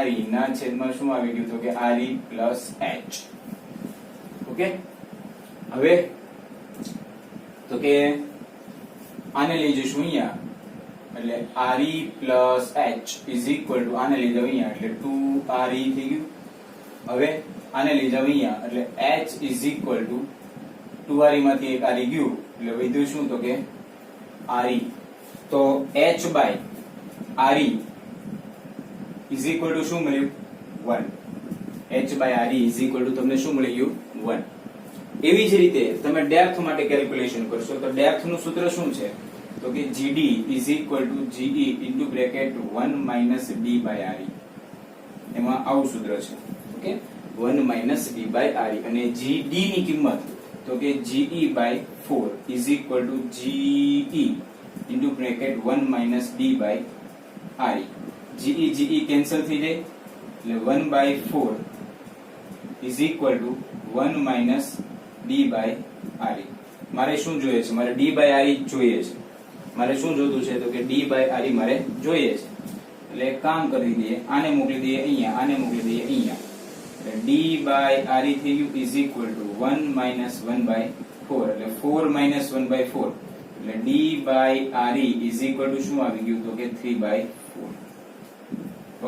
re ના છેદમાં શું આવી ગયું તો કે re + h. ઓકે, હવે તો કે આને લઈ જઈશું અહીંયા એટલે re + h = આને લઈ જાવ અહીંયા એટલે 2re થઈ ગયું. હવે આને લઈ જાવ અહીંયા એટલે h = 2re માંથી એક re ગયું એટલે વધ્યું શું તો કે re. તો h/re = શું મળ્યું 1. h/re = તમને શું મળી ગયું 1. એવી જ રીતે તમે ડેપ્થ માટે કેલ્ક્યુલેશન કરશો તો ડેપ્થ નું સૂત્ર શું છે તો કે GD is equal to GE into bracket 1 minus D by RE. એમાં આવું સૂત્ર છે. Okay, 1 minus D by RE. અને જીડી ની કિંમત તો કે GE by 4 is equal to GE into bracket 1 minus D by RE. GE cancel થઈ જાય એટલે 1 by 4 is equal to 1 minus D by RE. મારે શું જોઈએ છે? મારે ડી બાય આરઈ જોઈએ છે. મારે શું જોતું છે? તો કે ડી બાય આરઈ મારે જોઈએ છે. એટલે એક કામ કરી દઈએ, આને મોકલી દઈએ અહીંયા, આને મોકલી દઈએ અહીંયા. એટલે ડી બાય આરઈ થઈ ગયું is equal to 1 minus 1 by 4. એટલે 4 માઇનસ 1 બાય 4. એટલે D by RE is equal to શું આવી ગયું? તો કે 3 બાય 4.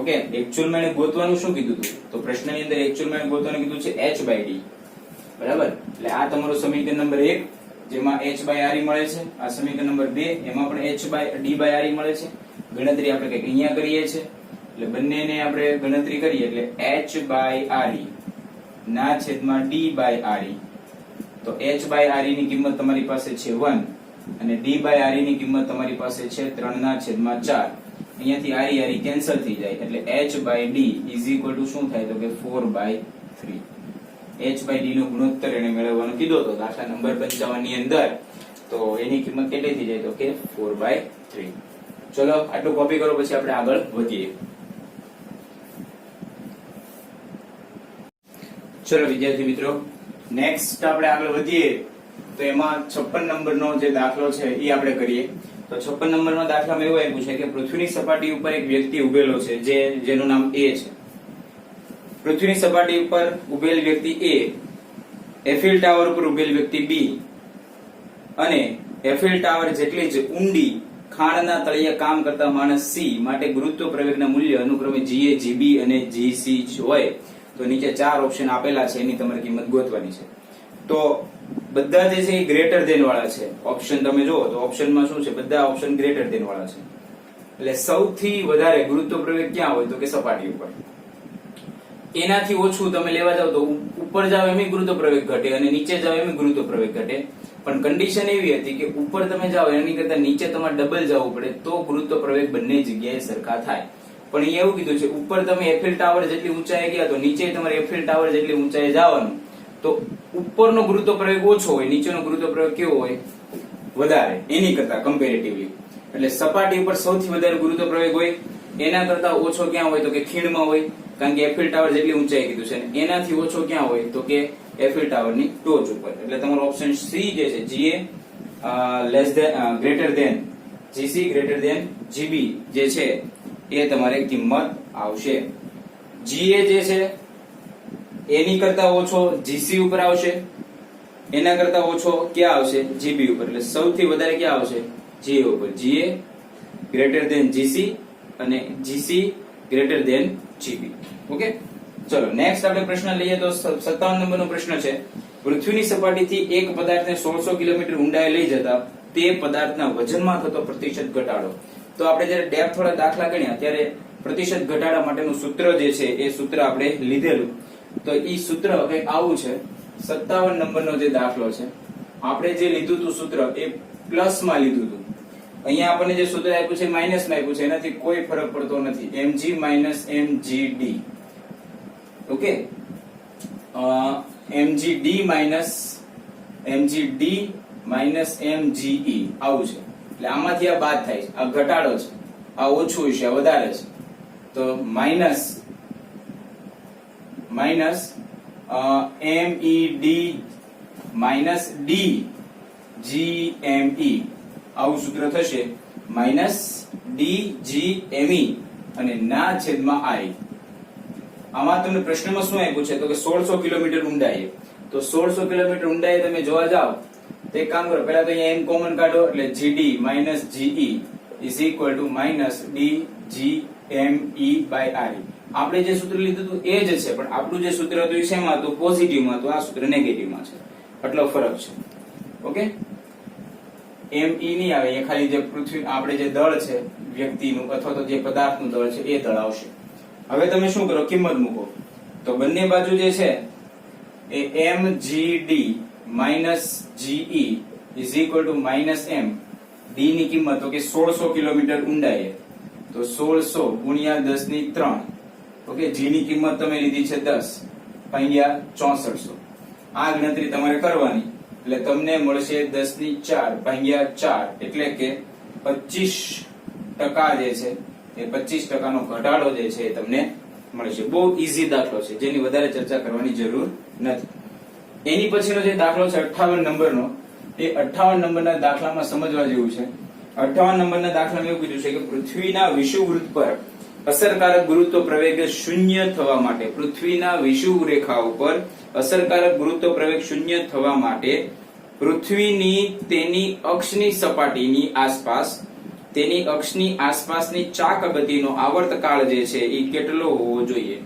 ઓકે, એકચ્યુઅલ માં એને ગોતવાનું શું કીધું હતું? તો પ્રશ્નની અંદર એકચ્યુઅલ માં ગોતવાનું કીધું છે h બાય d. બરાબર? એટલે આ તમારું સમીકરણ નંબર 1 જેમાં h બાય r મળે છે. આ સમીકરણ નંબર 2 એમાં પણ h by d by r મળે છે. ગણતરી આપણે કંઈક અહીંયા કરીએ છીએ. એટલે બંનેને આપણે ગણતરી કરીએ એટલે h બાય r ના છેદમાં d બાય r. તો h બાય r ની કિંમત તમારી પાસે છે 1 અને d બાય r ની કિંમત તમારી પાસે છે 3 ના છેદમાં 4. અહીંયાથી r કેન્સલ થઈ જાય એટલે h by d is equal to શું થાય? તો કે 4 બાય 3. h બાય d નો ગુણોત્તર એને મેળવવાનો કીધો હતો દાખલા નંબર 55 ની અંદર. તો એની કિંમત કેટલી થઈ જાય? તો કે 4 બાય 3. ચલો આટલું કોપી કરો, પછી આપણે આગળ વધીએ. ચલો વિદ્યાર્થી મિત્રો, નેક્સ્ટ આપણે આગળ વધીએ તો એમાં 56 નંબરનો જે દાખલો છે એ આપણે કરીએ. તો 56 નંબરનો દાખલામાં એવું આપ્યું છે કે પૃથ્વીની સપાટી ઉપર એક વ્યક્તિ ઉભેલો છે જેનું નામ A છે. પૃથ્વીની સપાટી ઉપર ઉભેલ વ્યક્તિ A, એફિલ ટાવર ઉપર ઉભેલ વ્યક્તિ B અને એફિલ ટાવર જેટલી જ ઊંડી ખાણના તળિયે કામ કરતા માણસ C માટે ગુરુત્વ પ્રવેગના મૂલ્ય અનુક્રમે GA, GB અને GC હોય તો નીચે 4 ઓપ્શન આપેલા છે, એની તમારે કિંમત ગોતવાની છે. તો બધા જે છે એ ગ્રેટર ધેન વાળા છે. ઓપ્શન તમે જુઓ તો ઓપ્શનમાં શું છે? બધા ઓપ્શન ગ્રેટર ધેન વાળા છે. એટલે સૌથી વધારે ગુરુત્વ પ્રવેગ ક્યાં હોય? તો કે સપાટી ઉપર. એનાથી ઓછું તમે લેવા જાવ તો ઉપર જાવ એમ ગુરુત્વ પ્રવેગ ઘટે અને નીચે જાવ એમ ગુરુત્વ પ્રવેગ ઘટે. પણ કન્ડિશન એવી હતી કે ઉપર તમે જાઓ એની કરતા નીચે તમારે ડબલ જવું પડે તો ગુરુત્વ પ્રવેગ બંને જગ્યાએ સરખા થાય. પણ અહીંયા એવું કીધું છે ઉપર તમે એફિલ ટાવર જેટલી ઊંચાઈએ ગયા તો નીચે તમારે એફિલ ટાવર જેટલી ઊંચાઈએ જવાનું. તો ઉપરનો ગુરુત્વ પ્રવેગ ઓછો હોય, નીચેનો ગુરુત્વ પ્રવેગ કેવો હોય? વધારે, એની કરતા કમ્પેરેટિવલી. એટલે સપાટી ઉપર સૌથી વધારે ગુરુત્વ પ્રવેગ હોય, એના કરતા ઓછો ક્યાં હોય? તો કે ખીણમાં હોય, કારણ કે એફિલ ટાવર જેટલી ઊંચાઈ કીધું છે. એનાથી ઓછો ક્યાં હોય? તો કે એફિલ ટાવરની ટોચ ઉપર. એટલે તમારો ઓપ્શન સી જે છે GA greater than GC greater than GB જે છે એ તમારે કિંમત આવશે. GA જે છે એની કરતા ઓછો GC ઉપર આવશે, એના કરતા ઓછો ક્યાં આવશે? GB ઉપર. એટલે સૌથી વધારે ક્યાં આવશે? GA ઉપર. GA ગ્રેટર ધેન GC અને GC greater than GB. Okay, ચલો નેક્સ્ટ આપણે પ્રશ્ન લઈએ તો 57 નંબરનો પ્રશ્ન છે. પૃથ્વીની સપાટીથી એક પદાર્થને 1600 કિલોમીટર ઊંડાઈએ લઈ જતા તે પદાર્થના વજનમાં થતો પ્રતિશત ઘટાડો. તો આપણે જ્યારે ડેપ્થ વાળા દાખલા ગણ્યા ત્યારે પ્રતિશત ઘટાડા માટેનું સૂત્ર જે છે એ સૂત્ર આપણે લીધેલું. તો ઈ સૂત્ર કંઈક આવું છે. 57 નંબરનો જે દાખલો છે આપણે જે લીધું હતું સૂત્ર એ પ્લસ માં લીધું હતું. અહીંયા આપણને જે સૂત્ર આપ્યું છે માઇનસ માં આપ્યું છે, એનાથી કોઈ ફરક પડતો નથી. mg minus mgd. Okay, mgd minus mgd minus mge આવું છે. એટલે આમાંથી આ બાદ થાય છે, આ ઘટાડો છે, આ ઓછું છે, આ વધારે છે. તો minus minus med minus d gme આવું સૂત્ર થશે. માઇનસ dgme અને ના છેદમાં i. આમાં તમને પ્રશ્નમાં શું આપ્યું છે? તો કે 1600 કિલોમીટર ઊંડાઈએ. તો 1600 કિલોમીટર ઊંડાઈએ તમે જોવા જાવ તો એક કામ કરો, પહેલા તો અહીંયા m કોમન કાઢો એટલે gd minus ge is equal to minus dgme by re. આપણે જે સૂત્ર લીધું હતું એ જ છે, પણ આપણું જે સૂત્ર હતું એ શેમાં હતું? પોઝિટિવમાં હતું. આ સૂત્ર નેગેટિવમાં છે, એટલો ફરક છે. ઓકે, me નહીં આવે, એ ખાલી જે પૃથ્વી આપણે જે દળ છે વ્યક્તિનું અથવા તો જે પદાર્થનું દળ છે એ દળ આવશે. હવે તમે શું કરો? કિંમત મૂકો. તો બંને બાજુ જે છે એ mgd minus ge is equal to minus m D ની કિંમત તો કે 1600 કિલોમીટર ઊંડાઈએ, તો 1600 ગુણ્યા 10 ની 3. ઓકે, જી ની કિંમત તમે લીધી છે 10 ભાગ્યા 6400. આ ગણતરી તમારે કરવાની એટલે તમને મળશે 10 ની 4 ભાગ્યા 4, એટલે કે 25% જે છે એ 25% નો ઘટાડો જે છે એ તમને મળશે. બહુ ઈઝી દાખલો છે, જેની વધારે ચર્ચા કરવાની જરૂર નથી. એની પછીનો જે દાખલો છે 58 નંબરનો, એ 58 નંબરના દાખલામાં સમજવા જેવું છે. 58 નંબરના દાખલામાં એવું કીધું છે કે પૃથ્વીના વિષુવવૃત્ત પર અસરકારક ગુરુત્વ પ્રવેગ શૂન્ય થવા માટે, પૃથ્વીના વિષુવ રેખા ઉપર અસરકારક ગુરુત્વ પ્રવેગ શૂન્ય થવા માટે પૃથ્વીની તેની અક્ષની સપાટીની આસપાસ, તેની અક્ષની આસપાસની ચાક ગતિનો આવર્તકાળ જે છે એ કેટલો હોવો જોઈએ.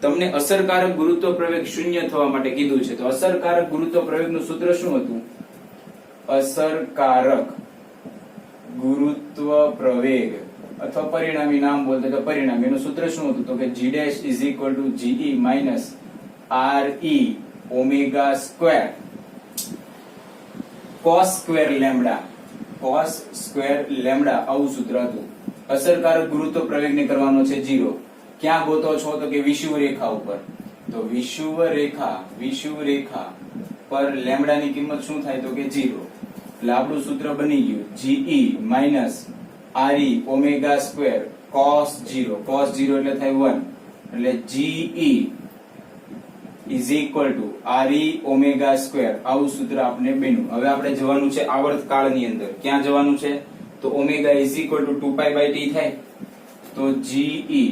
તમને અસરકારક ગુરુત્વ પ્રવેગ શૂન્ય થવા માટે કીધું છે. તો અસરકારક ગુરુત્વ પ્રવેગનું સૂત્ર શું હતું? અસરકારક ગુરુત્વ પ્રવેગ અથવા પરિણામી નામ બોલते તો પરિણામી એનું સૂત્ર શું હતું? તો કે G' GE RE omega square cos square lambda, cos square lambda, આવું સૂત્ર હતું. અસરકારક ગુરુત્વ પ્રવેગને કરવાનો છે 0. ક્યાં ગોતો છો? તો કે વિષુવ રેખા ઉપર. તો વિષુવ રેખા પર લેમ્બડાની કિંમત શું થાય? તો કે 0. એટલે આપણું સૂત્ર બની ગયું GE RE omega square cos 0, cos 0 એટલે થાય 1, એટલે GE RE ઓમેગા સ્ક્વેર, આવું સૂત્ર આપણે બન્યું. હવે આપણે જવાનું છે આવર્તકાળની અંદર. ક્યાં જવાનું છે? તો ઓમેગા 2π/t થાય, તો GE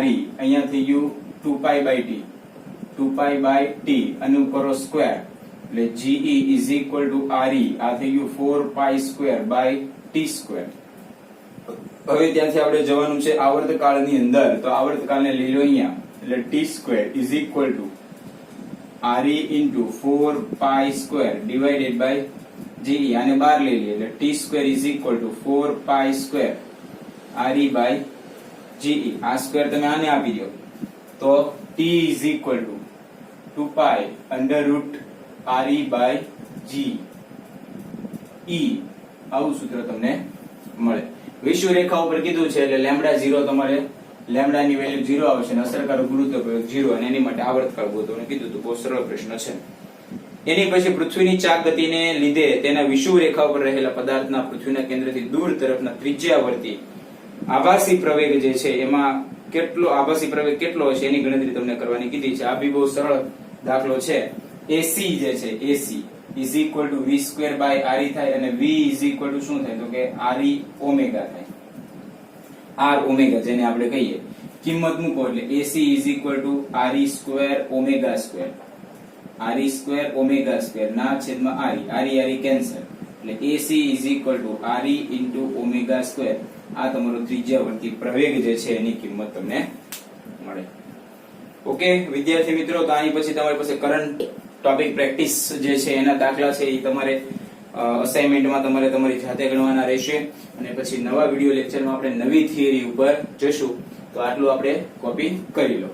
RE અહીંયા થઈ ગયું 2π/t અને કરો સ્ક્વેર, એટલે GE RE આ થઈ ગયું 4π²/t². હવે ત્યાંથી આપણે જવાનું છે આવર્તકાળની અંદર. તો આવર્તકાળને લઈ લો અહીંયા, એટલે t² RE * 4π² divided by GE. આને બહાર લઈ લઈએ એટલે t² = 4π² RE/GE. આ સ્ક્વેર તમે આને આપી દો તો t = 2π √RE/GE. આવું સૂત્ર તમને મળે. વિષુવ રેખા ઉપર કીધું છે એટલે લેમ્બડા 0 તમારે, લેમ્બડાની વેલ્યુ 0 આવશે અને અસરકારક ગુરુત્વ પ્રવેગ 0, અને એની માટે આવર્તકાળ ગોતવાનું કીધું તો બહુ સરળ પ્રશ્ન છે. એની પછી પૃથ્વીની ચાક ગતિને લીધે તેના વિષુવ રેખા ઉપર રહેલા પદાર્થના પૃથ્વીના કેન્દ્રથી દૂર તરફના ત્રિજ્યાવર્તી આભાસી પ્રવેગ જે છે એમાં કેટલો આભાસી પ્રવેગ કેટલો હશે એની ગણતરી તમને કરવાની કીધી છે. આ બી બહુ સરળ દાખલો છે. AC જે છે AC = v²/RE થાય, અને v = શું થાય? તો કે RE ઓમેગા થાય. R ઓમેગા જેને આપણે કહીએ, કિંમત મૂકો એટલે AC = RE² omega square, RE² omega square ના છેદમાં RE કેન્સલ, એટલે AC = RE * ઓમેગા સ્ક્વેર. આ તમારો ત્રિજ્યાવર્તી પ્રવેગ જે છે એની કિંમત તમને મળે. ઓકે વિદ્યાર્થી મિત્રો, તો આની પછી તમારી પાસે કરંટ ટોપિક પ્રેક્ટિસ જે છે એના દાખલા છે એ તમારે અસાઇનમેન્ટમાં તમારે તમારી જાતે ગણવાના રહેશે, અને પછી નવા વિડિયો લેક્ચરમાં આપણે નવી થિયરી ઉપર જશું. તો આટલું આપણે કોપી કરી લો.